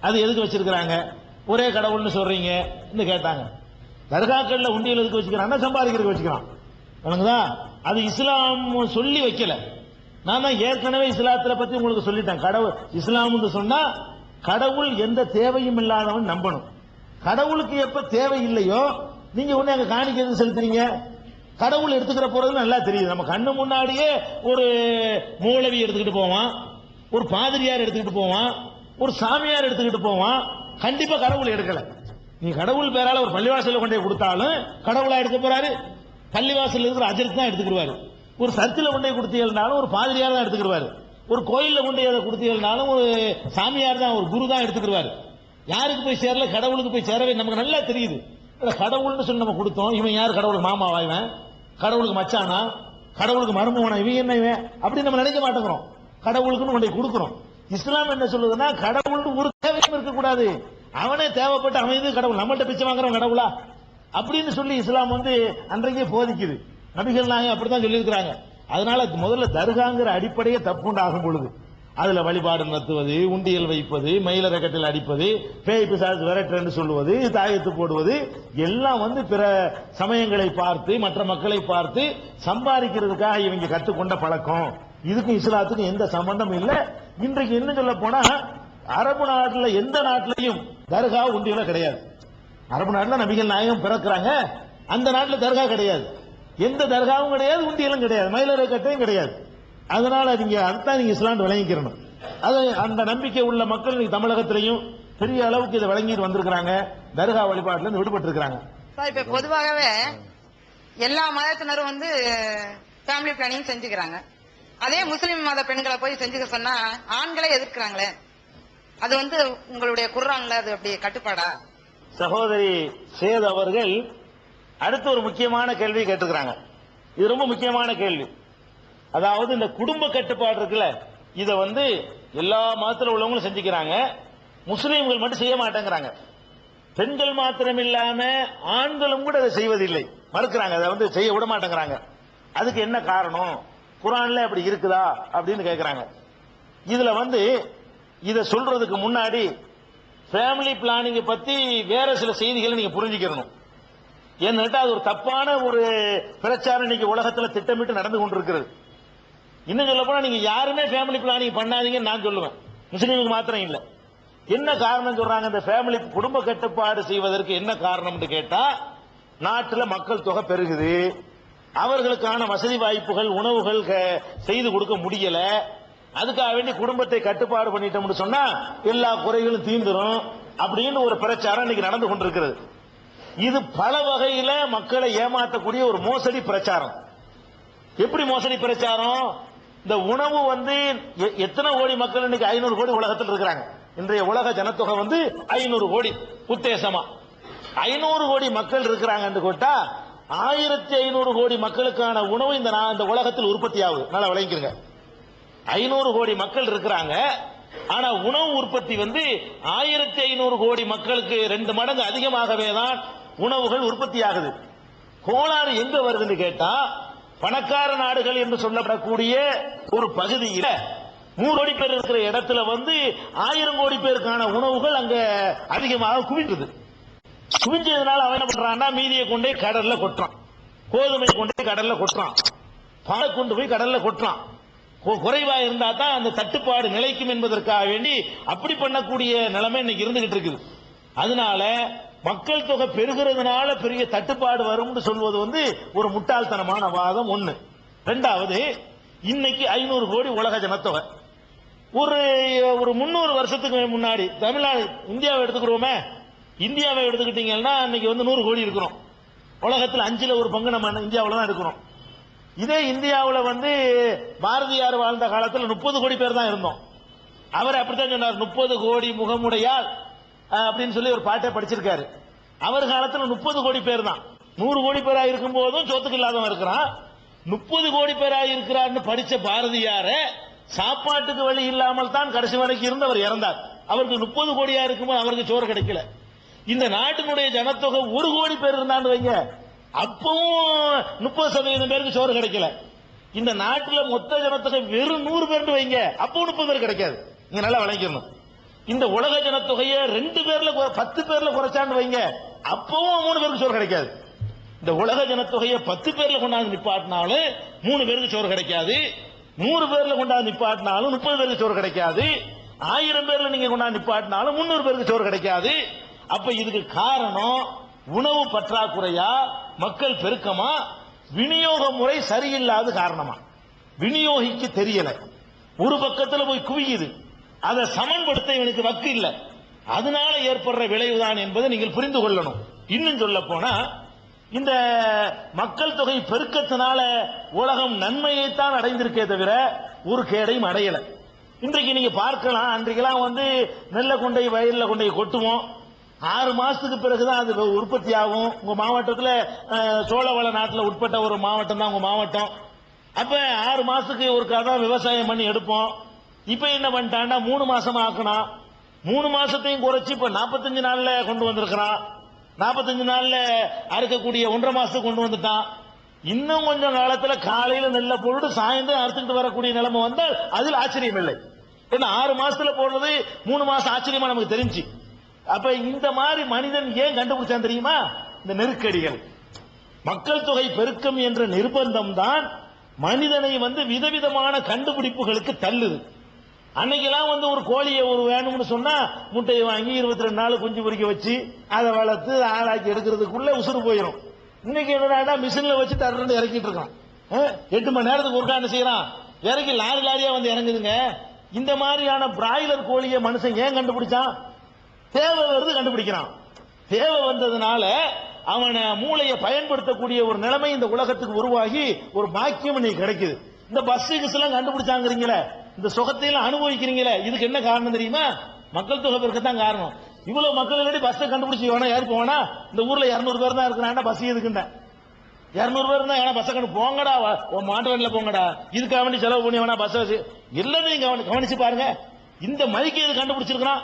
அது எதுக்கு வச்சிருக்கிறாங்க? ஒரே கடவுள்னு சொல்றீங்க கேட்டாங்க. தர்காக்கள்ல உண்டியல் எதுக்கு வச்சுக்கிறான்? சம்பாதிக்கிறதுக்கு வச்சுக்கிறான். அது இஸ்லாம் சொல்லி வைக்கல. நான் தான் ஏற்கனவே இஸ்லாத்துல பத்தி உங்களுக்கு சொல்லிட்டேன். கடவுள் இஸ்லாம் சொன்னா கடவுள் எந்த தேவையும் இல்லாதவன் நம்பணும். கடவுளுக்கு எப்ப தேவை இல்லையோ நீங்க ஒண்ணு அங்க காணிக்கிறது செலுத்துறீங்க. கடவுள் எடுத்துக்கிற போறது நல்லா தெரியுது. நம்ம கண்ணு முன்னாடியே ஒரு மூலவி எடுத்துக்கிட்டு போவான், ஒரு பாதிரியார் எடுத்துக்கிட்டு போவான், ஒரு சாமியார் எடுத்துக்கிட்டு போவான். கண்டிப்பா கடவுள் எடுக்கல. நீ கடவுள் பேரால ஒரு பள்ளிவாசல கொண்டே கொடுத்தாலும் கடவுளா எடுக்க போறாரு? பள்ளிவாசல் இருக்கிற அஜர்த்து தான் எடுத்துக்கிடுவாரு. ஒரு சர்ச்சில் கொண்டே கொடுத்தீங்கன்னாலும் ஒரு பாதிரியார் தான் எடுத்துக்கிடுவாரு. ஒரு கோயில்ல கொண்டே அதை கொடுத்தீங்கன்னாலும் ஒரு சாமியார் தான், ஒரு குரு தான் எடுத்துக்கிடுவாரு. யாருக்கு போய் சேரல? கடவுளுக்கு போய் சேரவே நமக்கு நல்லா தெரியுது. கடவுள்னு சொல்லி நம்ம கொடுத்தோம். இவன் யார்? கடவுளுக்கு மாமாவா? இவன் கடவுளுக்கு மச்சானா? கடவுளுக்கு மருமகனா? இவன் என்ன இவன்? அப்படி நம்ம நினைக்க மாட்டேங்கிறோம். கடவுளுக்குன்னு கொண்டே கொடுக்கிறோம். இஸ்லாம் என்ன சொல்லுதுன்னா, கடவுளுக்கு ஒரு தேவையும் இருக்கக்கூடாது. அவனே தேவைப்பட்டு அவன் இது கடவுள், நம்மள்ட்ட பிச்சை வாங்குறவன் கடவுளா அப்படின்னு சொல்லி இஸ்லாம் வந்து அன்றைக்கே போதிக்குது. நபிகள் நாயகம் அப்படித்தான் சொல்லியிருக்கிறாங்க. அதனால முதல்ல தர்காங்கிற அடிப்படையே தப்புண்டாகும் பொழுது அதுல வழிபாடு நடத்துவது, உண்டியல் வைப்பது, மயிலரக்கட்டில் அடிப்பது, பேய் பிசாசு விரட்டுன்னு சொல்லுவது, தாயத்து போடுவது எல்லாம் வந்து பிற சமயங்களை பார்த்து மற்ற மக்களை பார்த்து சம்பாதிக்கிறதுக்காக இவங்க கற்றுக்கொண்ட பழக்கம். இதுக்கும் இஸ்லாத்துக்கும் எந்த சம்பந்தம் இல்லை. இன்றைக்கு என்ன சொல்ல போனா, அரபு நாட்டுல எந்த நாட்டிலையும் தர்கா உண்டியல கிடையாது. அரபு நாட்டுல நபிகள் நாயகம் பிறக்கிறாங்க, அந்த நாட்டுல தர்கா கிடையாது. எந்த தர்காவும் கிடையாது, உண்டியலும் கிடையாது, மயிலரக்கட்டையும் கிடையாது. அதனால நீங்க அதுதான் நீங்க இஸ்லாம் விளங்கிக்கிறணும். அது அந்த நம்பிக்கை உள்ள மக்கள் நீங்க தமிழகத்திலையும் பெரிய அளவுக்கு இதை விளங்கிட்டு வந்திருக்கிறாங்க. தர்கா வழிபாட்டுல இருந்து விடுபட்டு இருக்கிறாங்க. இப்ப பொதுவாகவே எல்லா மதத்தினரும் வந்து ஃபேமிலி பிளானிங் செஞ்சுக்கிறாங்க. அதே முஸ்லிம் மத பெண்களை போய் செஞ்சுக்க சொன்னா ஆண்களே எதிர்க்கிறாங்களே, அது வந்து உங்களுடைய குர்ஆன்ல அது அப்படி கட்டுப்பாடா? சகோதரி சேத் அவர்கள் அடுத்து ஒரு முக்கியமான கேள்வி கேட்டுக்கிறாங்க. இது ரொம்ப முக்கியமான கேள்வி. அதாவது இந்த குடும்ப கட்டுப்பாடு இருக்குல்ல, இத வந்து எல்லா மதத்தில் உள்ளவங்களும் செஞ்சுக்கிறாங்க, முஸ்லீம்கள் மட்டும் செய்ய மாட்டேங்கிறாங்க. பெண்கள் மாத்திரம் இல்லாம ஆண்களும் கூட அதை செய்வதில்லை, மறுக்கிறாங்க, அதை வந்து செய்ய விட மாட்டேங்கிறாங்க. அதுக்கு என்ன காரணம், குர்ஆன்ல அப்படி இருக்குதா அப்படின்னு கேட்கிறாங்க. இதுல வந்து இத சொல்றதுக்கு முன்னாடி ஃபேமிலி பிளானிங் பத்தி வேற சில செய்திகளை நீங்க புரிஞ்சுக்கணும். ஏன்னு அது ஒரு தப்பான ஒரு பிரச்சாரம் இன்னைக்கு உலகத்துல திட்டமிட்டு நடந்து கொண்டிருக்கிறது. இன்னும் சொல்ல போனா நீங்க யாருமே ஃபேமிலி பிளானிங் பண்ணாதீங்கன்னு நான் சொல்லுவேன், முஸ்லீமுக்கு மாத்திரம் இல்ல. என்ன காரணம் சொல்றாங்க, இந்த ஃபேமிலி குடும்ப கட்டுப்பாடு செய்வதற்கு என்ன காரணம்னு கேட்டா, நாட்டுல மக்கள் தொகை பெருகுது, அவர்களுக்கான வசதி வாய்ப்புகள் உணவுகள் செய்து கொடுக்க முடியல, அதுக்காக வேண்டி குடும்பத்தை கட்டுப்பாடு பண்ணிட்டோம்னு சொன்னா எல்லா குறைகளும் தீந்துரும் அப்படின்னு ஒரு பிரச்சாரம் இன்னைக்கு நடந்து கொண்டிருக்கிறது. இது பல வகையில மக்களை ஏமாற்றக்கூடிய ஒரு மோசடி பிரச்சாரம். எப்படி மோசடி பிரச்சாரம், இந்த உணவு வந்து எத்தனை கோடி மக்கள் இன்னைக்கு 500 கோடி உலகத்தில் இருக்கிறாங்க. இன்றைய உலக ஜனத்தொகை வந்து 500 கோடி உத்தேசமா 500 கோடி மக்கள் இருக்கிறாங்க கேட்டா 1500 கோடி மக்களுக்கான உணவு இந்த உலகத்தில் உற்பத்தி ஆகுது. நல்லா விளங்கிக்கிறங்க, 500 கோடி மக்கள் இருக்கிறாங்க, ஆனா உணவு உற்பத்தி வந்து 1500 கோடி மக்களுக்கு 2 மடங்கு அதிகமாகவே தான் உணவுகள் உற்பத்தி ஆகுது. கோளாறு எங்க வருதுன்னு கேட்டா, பணக்கார நாடுகள் என்று சொல்லப்படக்கூடிய ஒரு பகுதியில 100 கோடி பேர் இருக்கிற இடத்துல வந்து 1000 கோடி பேருக்கான உணவுகள் அங்க அதிகமாக குவிக்குது. குவிஞ்சதுனால அவன் என்ன பண்றான்னா, மீதியை கொண்டே கடல்ல கொட்டுறான், கோதுமை கொண்டே கடல்ல கொட்டுறான், பாலை கொண்டு போய் கடல்ல கொட்டுறான். குறைவா இருந்தா தான் அந்த தட்டுப்பாடு நிலைக்கும் என்பதற்காக வேண்டி அப்படி பண்ணக்கூடிய நிலைமை இன்னைக்கு இருந்துகிட்டு இருக்குது. அதனால மக்கள் தொகை பெருகிறதுனால பெரிய தட்டுப்பாடு வரும்னு சொல்வது வந்து ஒரு முட்டாள்தனமான வாதம் ஒண்ணு. ரெண்டாவது, இன்னைக்கு 500 கோடி உலக ஜனத்தொகை. ஒரு 300 வருஷத்துக்கு முன்னாடி தமிழ்நாடு இந்தியாவை எடுத்துக்கிறோமே, இந்தியாவை எடுத்துக்கிட்டீங்கன்னா இன்னைக்கு வந்து 100 கோடி இருக்கிறோம். உலகத்தில் 5ல் 1 பங்கு நம்ம இந்தியாவில் தான் இருக்கிறோம். இதே இந்தியாவில் வந்து பாரதியார் வாழ்ந்த காலத்தில் 30 கோடி பேர் தான் இருந்தோம். அவர் அப்படித்தான் சொன்னார், 30 கோடி முகமுடையால் அப்படின்னு சொல்லி ஒரு பாட்டை படிச்சிருக்காரு. அவர் காலத்தில் 30 கோடி பேர் தான். 100 கோடி பேரா இருக்கும் போதும் சோத்துக்கு இல்லாதவன் இருக்கிறான். 30 கோடி பேரா இருக்கிறார்னு படிச்ச பாரதியார சாப்பாட்டுக்கு வழி இல்லாமல் தான் கடைசி வரைக்கும் இருந்தவர் இறந்தார். அவருக்கு 30 கோடியா இருக்கும்போது அவருக்கு சோறு கிடைக்கல. இந்த நாட்டினுடைய ஜனத்தொகை 1 கோடி பேர் இருந்தான்னு வைங்க, அப்பவும் 30% பேருக்கு சோறு கிடைக்கல. இந்த நாட்டில் மொத்த ஜனத்தொகை வெறும் 100 பேர் வைங்க, அப்பவும் 30 பேர் கிடைக்காது. நீங்க நல்லா விளங்கிக்கணும். இந்த உலக ஜனத்தொகையை 2 பேர்ல 10 பேர்ல குறைச்சான்னு வைங்க, அப்பவும் 3 பேருக்கு சோறு கிடைக்காது. இந்த உலக ஜனத்தொகையை 10 பேர்ல கொண்டாந்து நிப்பாட்டினாலும் 3 பேருக்கு சோறு கிடைக்காது. 100 பேர்ல கொண்டாந்து நிப்பாட்டினாலும் 30 பேருக்கு சோறு கிடைக்காது. 1000 பேர்ல நீங்க கொண்டாந்து நிப்பாட்டினாலும் 300 பேருக்கு சோறு கிடைக்காது. அப்ப இதுக்கு காரணம் உணவு பற்றாக்குறையா, மக்கள் பெருக்கமா, விநியோக முறை சரியில்லாத காரணமா? விநியோகிக்க தெரியல, ஒரு பக்கத்தில் போய் குவியுது, அதை சமன்படுத்த இவனுக்கு வக்கு இல்ல, அதனால ஏற்படுற விளைவுதான் என்பதை நீங்கள் புரிந்து கொள்ளணும். இன்னும் சொல்ல போனா, இந்த மக்கள் தொகை பெருக்கத்தினால உலகம் நன்மையைத்தான் அடைந்திருக்கே தவிர ஒரு கேடையும் அடையல. இன்றைக்கு நீங்க பார்க்கலாம், அன்றைக்கெல்லாம் வந்து நெல்லை கொண்டை வயல்ல கொண்டை கொட்டுவோம், 6 மாசத்துக்கு பிறகுதான் அது உற்பத்தி ஆகும். உங்க மாவட்டத்தில் சோழவள நாட்டில் உட்பட்ட ஒரு மாவட்டம் தான் உங்க மாவட்டம். அப்ப 6 மாசத்துக்கு ஒரு தான் விவசாயம் பண்ணி எடுப்போம். இப்ப என்ன பண்ணிட்டான்னா 3 மாசமா ஆக்கணும். 3 மாசத்தையும் குறைச்சு இப்ப 45 நாள்ல கொண்டு வந்திருக்கிறான். 45 நாள்ல அறுக்கக்கூடிய 1.5 மாசத்துக்கு கொண்டு வந்துட்டான். இன்னும் கொஞ்சம் காலத்துல காலையில நெல்லை போட்டு சாயந்தரம் அறுத்துக்கிட்டு வரக்கூடிய நிலைமை வந்தால் அதில் ஆச்சரியம் இல்லை. ஏன்னா 6 மாசத்துல போடுறது 3 மாசம் ஆச்சரியமா நமக்கு தெரிஞ்சு. அப்ப இந்த மாதிரி மனிதன் ஏன் கண்டுபிடிச்சான் தெரியுமா? இந்த நெருக்கடிகள், மக்கள் தொகை பெருக்கம் என்ற நிர்பந்தம் தான் மனிதனை வந்து விதவிதமான கண்டுபிடிப்புகளுக்கு தள்ளுது. அன்னைக்கெல்லாம் வந்து ஒரு கோழியை வேணும்னு சொன்னா முட்டையை வாங்கி 22 நாள் குஞ்சு பொறிக்க வச்சு அதை வளர்த்து ஆளாக்கி எடுக்கிறதுக்குள்ள உசுறு போயிடும். இன்னைக்கு என்னடா மிஷின்ல வச்சு தர்றன்னு இறக்கிட்டு இருக்கான். 8 மணி நேரத்துக்கு ஒருக்கா என்ன செய்யறான், இறக்கி லாரி லாரியா வந்து இறங்குதுங்க. இந்த மாதிரியான பிராய்லர் கோழியை மனுஷன் ஏன் கண்டுபிடிச்சான்? தேவை வருது கண்டுபிடிக்கிறான். தேவை வந்ததுனால அவனை மூளையை பயன்படுத்தக்கூடிய ஒரு நிலைமை இந்த உலகத்துக்கு உருவாகி ஒரு பாக்கியம் இன்னைக்கு கிடைக்குது. இந்த பஸ் எல்லாம் கண்டுபிடிச்சாங்கிறீங்களே, இந்த சுகத்தையெல்லாம் அனுபவிக்கிறீங்களே, இதுக்கு என்ன காரணம் தெரியுமா? மக்கள் தொகை பெருக்கத்தான் காரணம். இவ்வளவு மக்கள் இல்லாட்டி பஸ்ஸை கண்டுபிடிச்சி வேணா யாரு போவானா? இந்த ஊர்ல 200 பேர் தான் இருக்கிறான், பஸ் எதுக்குண்டேன் 200 பேர் தான் ஏன்னா பஸ்ஸை கண்டு போங்கடா, மாட்டு வண்டியில போங்கடா, இதுக்காக வேண்டி செலவு பண்ணி வேணா பஸ் எல்லாத்தையும் கவனிச்சு பாருங்க. இந்த மைக்கு இது கண்டுபிடிச்சிருக்கான்.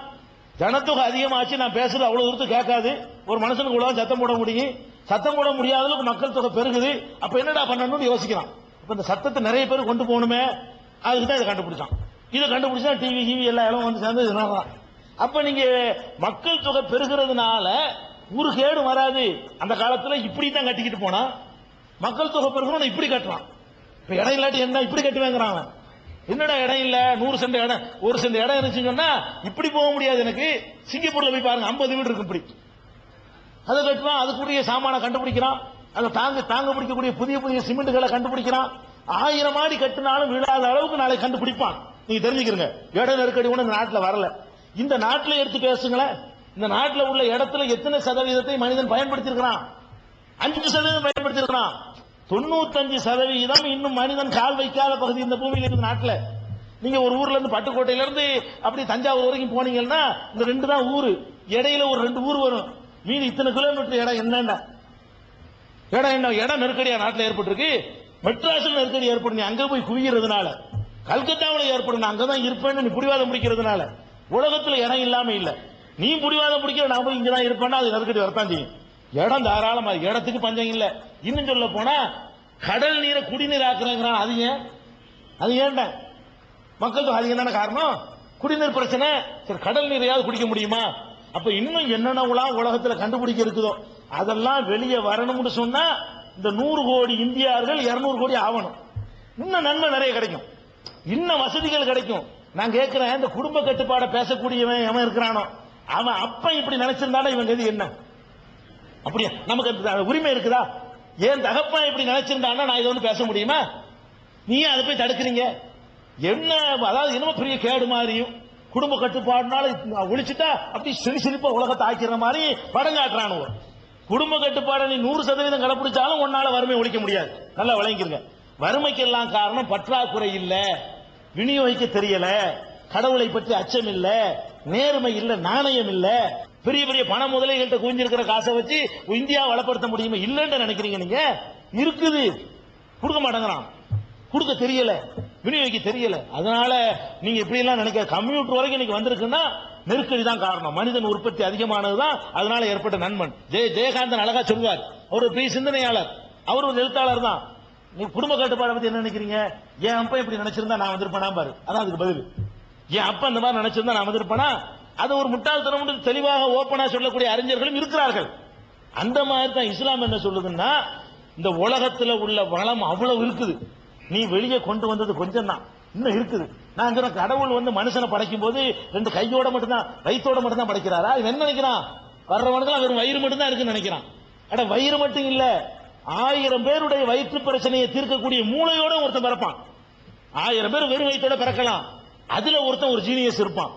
ஜனத்தொகை அதிகமாச்சு, நான் பேசுறது அவ்வளவு தூரத்து கேட்காது, ஒரு மனுஷனுக்கு உலகம் சத்தம் போட முடியும், சத்தம் போட முடியாத அளவுக்கு மக்கள் தொகை பெருகுது. அப்ப என்னடா பண்ணணும்னு யோசிக்கிறான். இப்ப இந்த சத்தத்தை நிறைய பேர் கொண்டு போகணுமே, அதுக்குதான் இதை கண்டுபிடிச்சான். இதை கண்டுபிடிச்சா டிவி கிவி எல்லா இடம் வந்து சேர்ந்து இதனாலதான். அப்ப நீங்க மக்கள் தொகை பெருகிறதுனால ஒரு கேடு வராது. அந்த காலத்துல இப்படி தான் கட்டிக்கிட்டு போனா, மக்கள் தொகை பெருகணும் இப்படி கட்டலாம். இப்ப இடம் இல்லாட்டி என்ன இப்படி கட்டுவேங்கிறான். என்னடா இடம் இல்ல, 100 சென்ட் இடம், 1 சென்ட் இடம் இருந்துச்சுன்னு சொன்னா இப்படி போக முடியாது. எனக்கு சிங்கப்பூர்ல போய் பாருங்க, 50 வீடு இருக்கு இப்படி. அதை கட்டுறான், அதுக்குரிய சாமான கண்டுபிடிக்கிறான், அதை தாங்க பிடிக்கக்கூடிய புதிய புதிய சிமெண்ட்களை கண்டுபிடிக்கிறான். 1000 மாடி கட்டினாலும் விழாத அளவுக்கு நாளை கண்டுபிடிப்பான். நீங்க தெரிஞ்சுக்கிறீங்க, இட நெருக்கடி ஒண்ணு இந்த நாட்டில் வரல. இந்த நாட்டில் எடுத்து பேசுங்களேன், இந்த நாட்டில் உள்ள இடத்துல எத்தனை சதவீதத்தை மனிதன் பயன்படுத்தி இருக்கிறான்? 5% பயன்படுத்தி இருக்கிறான். 95% இன்னும் மனிதன் கால் வைக்காத பகுதி இந்த பூமியில் இருக்கு நாட்டில். நீங்க ஒரு ஊர்ல இருந்து பட்டுக்கோட்டையில இருந்து அப்படி தஞ்சாவூர் வரைக்கும் போனீங்கன்னா இந்த 2 தான் ஊரு, இடையில ஒரு 2 ஊர் வரும். மீதி இத்தனை கிலோமீட்டர் இடம் என்னன்னா இடம் நெருக்கடியா நாட்டில் ஏற்பட்டிருக்கு. மெட்ராஸில் நெருக்கடி ஏற்படும், நீ அங்க போய் குவிகிறதுனால. கல்கத்தாவில் ஏற்படும், அங்கதான் இருப்பேன்னு நீ புடிவாதம் முடிக்கிறதுனால. உலகத்துல இடம் இல்லாம இல்ல, நீ புடிவாதம் முடிக்கிற, நான் போய் இங்கதான் இருப்பேன்னா அது நெருக்கடி வரத்தான் செய்யும். இடம் தாராளமா, இடத்துக்கு பஞ்சம் இல்ல. இன்னும் சொல்ல போனா கடல் நீரை குடிநீர் ஆக்குறேங்கிறான். அது ஏன்டா மக்கள் தொகை அதிகம் தானே காரணம். குடிநீர் பிரச்சனை, சரி கடல் நீரையாவது குடிக்க முடியுமா? அப்ப இன்னும் என்னென்ன உலகத்துல கண்டுபிடிக்க இருக்குதோ அதெல்லாம் வெளியே வரணும்னு சொன்னா இந்த 100 கோடி இந்தியர்கள் 200 கோடி ஆகணும். இன்னும் நன்மை நிறைய கிடைக்கும், இன்னும் வசதிகள் கிடைக்கும். நான் கேட்கிறேன், இந்த குடும்ப கட்டுப்பாட பேசக்கூடியவன் எவன் இருக்கிறானோ அவன் அப்ப இப்படி நினைச்சிருந்தானா இவங்க இது என்ன? அப்படியா நமக்கு உரிமை இருக்குதா? ஏன் தகப்பன் இப்படி நினைச்சிருந்தானா நான் இதை வந்து பேச முடியுமா? நீ அதை போய் தடுக்கிறீங்க என்ன? அதாவது என்னமோ பெரிய கேடு மாதிரியும் குடும்ப கட்டுப்பாடுனால ஒழிச்சுட்டா அப்படி சிரிப்பா உலகத்தை ஆக்கிற மாதிரி படம் காட்டுறானு. குடும்ப கட்டுப்பாடை நீ 100% கடைபிடிச்சாலும் உன்னால வறுமை ஒழிக்க முடியாது. நல்லா விளங்கிருங்க. வறுமைக்கெல்லாம் காரணம் பற்றாக்குறை இல்ல, விநியோகிக்க தெரியல, கடவுளை பற்றி அச்சம் இல்ல, நேர்மை இல்ல, நாணயம் இல்ல. பெரிய பெரிய பண முதலைகள்கிட்ட குவிஞ்சிருக்கிற காசை வச்சு இந்தியா வளப்படுத்த முடியுமா? இல்லன்னு நினைக்கிறீங்க நீங்க? இருக்குது, கொடுக்க மாட்டேங்கிறான், கொடுக்க தெரியல, விநியோகிக்க தெரியல. அதனால நீங்க இப்படி எல்லாம் நினைக்க, கம்ப்யூட்டர் வரைக்கும் இன்னைக்கு வந்திருக்குன்னா நெருக்கடி தான் காரணம். மனிதன் உற்பத்தி அதிகமானதுதான் அதனால ஏற்பட்ட நன்மன். ஜெயகாந்தன் அழகா சொல்வார், அவர் ஒரு பெரிய சிந்தனையாளர், அவர் ஒரு எழுத்தாளர் தான். நீ குடும்ப கட்டுப்பாடை பத்தி என்ன நினைக்கிறீங்க? என் அப்பா இப்படி நினைச்சிருந்தா நான் வந்திருப்பேனா பாரு, அதான் அதுக்கு பதில். என் அப்பா இந்த மாதிரி நினைச்சிருந்தா நான் வந்திருப்பேனா? அது ஒரு முட்டாள்தனம் தெளிவாக ஓப்பனா சொல்லக்கூடிய அறிஞர்களும் இருக்கிறார்கள். அந்த மாதிரி தான் இஸ்லாம் என்ன சொல்லுதுன்னா, இந்த உலகத்துல உள்ள வளம் அவ்வளவு இருக்குது, நீ வெளியே கொண்டு வந்தது கொஞ்சம் தான், இன்னும் இருக்குது. நான் சொன்ன கடவுள் வந்து மனுஷனை படைக்கும் போது 2 கையோட மட்டும்தான் வயிற்றோட மட்டும் தான் படைக்கிறாரா? இவன் என்ன நினைக்கிறான்? வர்றவனுக்கு வெறும் வயிறு மட்டும் தான் இருக்குன்னு நினைக்கிறான். அட வயிறு மட்டும் இல்ல, 1000 பேருடைய வயிற்று பிரச்சனையை தீர்க்கக்கூடிய மூளையோட ஒருத்தன் பிறப்பான். 1000 பேர் வெறும் வயிற்றோட பிறக்கலாம், அதுல ஒருத்தன் ஒரு ஜீனியஸ் இருப்பான்.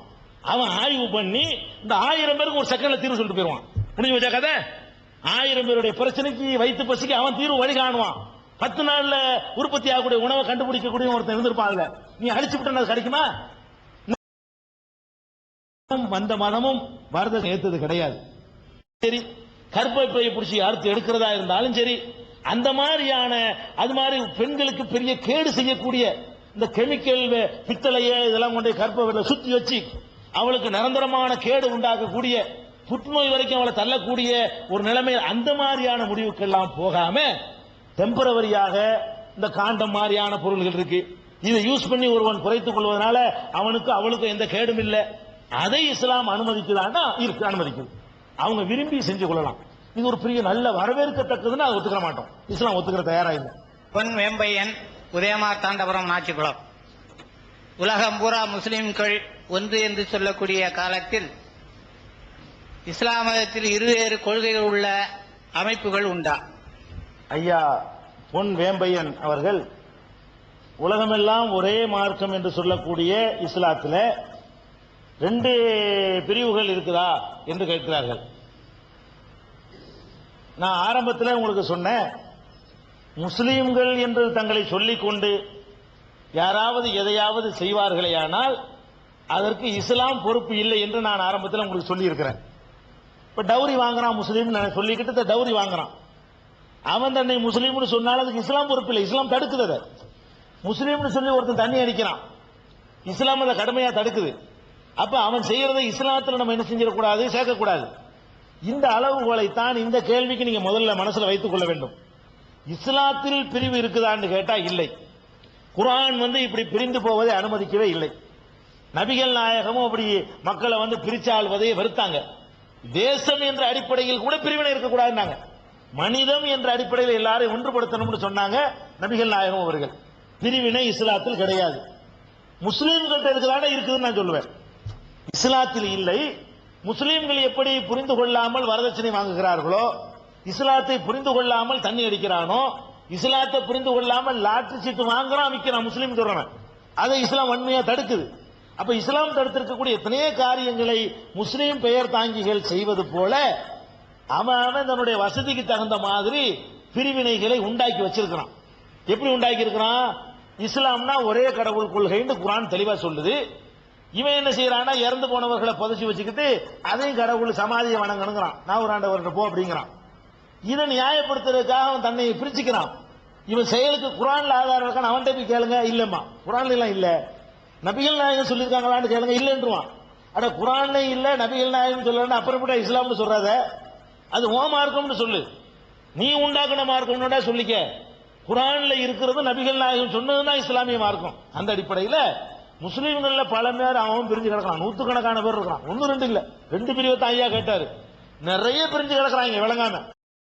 அவன் ஆய்வு பண்ணி இந்த 1000 பேருக்கு ஒரு செகண்ட்ல தீர்வு சொல்லிட்டு போயிருவான். முடிஞ்சு வச்சா கதை. 1000 பேருடைய பிரச்சனைக்கு வயிற்று பசிக்கு அவன் தீர்வு வழி காணுவான். 10 நாள்ல உற்பத்தி ஆகக்கூடிய உணவை கண்டுபிடிக்கக்கூடிய ஒருத்தன் இருந்திருப்பாங்க. நீ அழிச்சு விட்டு கிடைக்குமா? அந்த மதமும் பாரத ஏத்தது கிடையாது. சரி, கற்பப்பையை பிடிச்சி அறுத்து எடுக்கிறதா இருந்தாலும் சரி, அந்த மாதிரியான அது மாதிரி பெண்களுக்கு பெரிய கேடு செய்யக்கூடிய இந்த கெமிக்கல் பித்தளைய இதெல்லாம் கொண்டு கற்ப சுத்தி வச்சு அவளுக்கு நிரந்தரமான கேடு உண்டாக்கக்கூடிய புற்றுநோய் வரைக்கும் அவளை தள்ளக்கூடிய ஒரு நிலைமை, அந்த மாதிரியான முடிவுக்கெல்லாம் போகாம டெம்பரவரியாக இந்த காண்டம் மாதிரியான பொருள்கள் இருக்கு, இதை யூஸ் பண்ணி ஒருவன் குறைத்துக் கொள்வதனால அவனுக்கு அவளுக்கு எந்த கேடும் இல்லை, அதை இஸ்லாம் அனுமதிக்குதான்னா இருக்கு, அனுமதிக்குது. அவங்க விரும்பி செஞ்சு கொள்ளலாம். இது ஒரு பெரிய நல்ல வரவேற்கத்தக்கதுன்னு அதை ஒத்துக்க மாட்டோம், இஸ்லாம் ஒத்துக்கிற தயாரா இல்லை. பொன் வேம்பையன், உதயமார் தாண்டபுரம், நாச்சிக்குளம். உலகம் பூரா முஸ்லிம்கள் ஒன்று என்று சொல்லக்கூடிய காலத்தில் இஸ்லாம் மதத்தில் இருவேறு கொள்கைகள் உள்ள அமைப்புகள் உண்டா? ஐயா பொன் வேம்பையன் அவர்கள் உலகமெல்லாம் ஒரே மார்க்கம் என்று சொல்லக்கூடிய இஸ்லாத்துல 2 பிரிவுகள் இருக்குதா என்று கேட்கிறார்கள். நான் ஆரம்பத்தில் உங்களுக்கு சொன்னேன், முஸ்லீம்கள் என்று தங்களை சொல்லிக் கொண்டு யாராவது எதையாவது செய்வார்களேயானால் அதற்கு இஸ்லாம் பொறுப்பு இல்லை என்று நான் ஆரம்பத்தில் உங்களுக்கு சொல்லி இருக்கிறேன். இப்ப டவுரி வாங்குறான் முஸ்லீம் சொல்லிக்கிட்டு டவுரி வாங்குறான். அவன் தன்னை முஸ்லீம்னு சொன்னாலும் அதுக்கு இஸ்லாம் பொறுப்பு இல்லை, இஸ்லாம் தடுக்குது. அதை முஸ்லீம்னு சொல்லி ஒருத்தன் தண்ணி அடிக்கிறான், இஸ்லாம் அதை கடுமையா தடுக்குது. அப்ப அவன் செய்யறதை இஸ்லாத்துல நம்ம என்ன செஞ்சிடக்கூடாது, சேர்க்கக்கூடாது. இந்த அளவுகோலைத்தான் இந்த கேள்விக்கு நீங்க முதல்ல மனசுல வைத்துக் கொள்ள வேண்டும். இஸ்லாத்தில் பிரிவு இருக்குதான்னு கேட்டா இல்லை. குர்ஆன் இப்படி பிரிந்து போவதை அனுமதிக்கவே இல்லை. நபிகள் நாயகமும் அப்படி மக்களை பிரிச்சாள்வதை வெறுத்தாங்க. தேசம் என்ற அடிப்படையில் கூட பிரிவினை இருக்கக்கூடாதுன்னாங்க. மனிதம் என்ற அடிப்படையில் எல்லாரையும் ஒன்றுபடுத்தணும்னு சொன்னாங்க நபிகள் நாயகம் அவர்கள். பிரிவினை இஸ்லாத்தில் கிடையாது. முஸ்லீம்கள் இருக்குதானே இருக்குதுன்னு நான் சொல்லுவேன். இஸ்லாத்தில் இல்லை. முஸ்லீம்கள் எப்படி புரிந்து கொள்ளாமல் வரதட்சணை வாங்குகிறார்களோ, இஸ்லாத்தை புரிந்து கொள்ளாமல் தண்ணி அடிக்கிறானோ, இஸ்லாத்தை புரிந்து கொள்ளாமல் லாட்டரி சீட்டு வாங்குறான் விற்கிறான் முஸ்லீம் சொல்றவன், அதை இஸ்லாம் வன்மையா தடுக்குது. அப்ப இஸ்லாம் தடுத்திருக்கக்கூடிய எத்தனையோ காரியங்களை முஸ்லீம் பெயர் தாங்கிகள் செய்வது போல அவன் தன்னுடைய வசதிக்கு தகுந்த மாதிரி பிரிவினைகளை உண்டாக்கி வச்சிருக்கிறான். எப்படி உண்டாக்கி இருக்கிறான்? இஸ்லாம்னா ஒரே கடவுள் கொள்கைன்னு குர்ஆன் தெளிவா சொல்லுது. இவன் என்ன செய்யறான்னா, இறந்து போனவர்களை புதைச்சி வச்சுக்கிட்டு அதையும் கடவுள் சமாதியை வணங்கணுங்கிறான். நாவராண்டவர்கிட்ட போ அப்படிங்கிறான். இதை நியாயப்படுத்துறதுக்காக அவன் தன்னை பிரிச்சுக்கிறான். இவன் செயலுக்கு குர்ஆன்ல ஆதாரம் இருக்கான்னு அவன்கிட்ட போய் கேளுங்க, இல்லம்மா குர்ஆன்ல எல்லாம் இல்ல. நபிகள் நாயகம் சொல்லியிருக்காங்களான்னு கேளுங்க, இல்லைன்றுவான். அட குர்ஆன்ல இல்ல, நபிகள் நாயகம் சொல்லலன்னு அப்புறப்பட்ட இஸ்லாம்னு சொல்றாத, அது ஓ மார்க்கம்னு சொல்லு. நீ உண்டாக்குன மார்க்கம்னு சொல்லிக்க. குர்ஆன்ல இருக்கிறது நபிகள் நாயகம் சொன்னதுதான் இஸ்லாமிய மார்க்கம். அந்த அடிப்படையில முஸ்லீம்கள்ல பல பேர் அவன் பிரிஞ்சு கிடக்கிறான். நூத்துக்கணக்கான பேர் இருக்கிறான். ஒன்னு ரெண்டு இல்ல, 2 பிரிவை தான் ஐயா கேட்டாரு. நிறைய பிரிஞ்சு கிடக்கிறாங்க விளங்காம.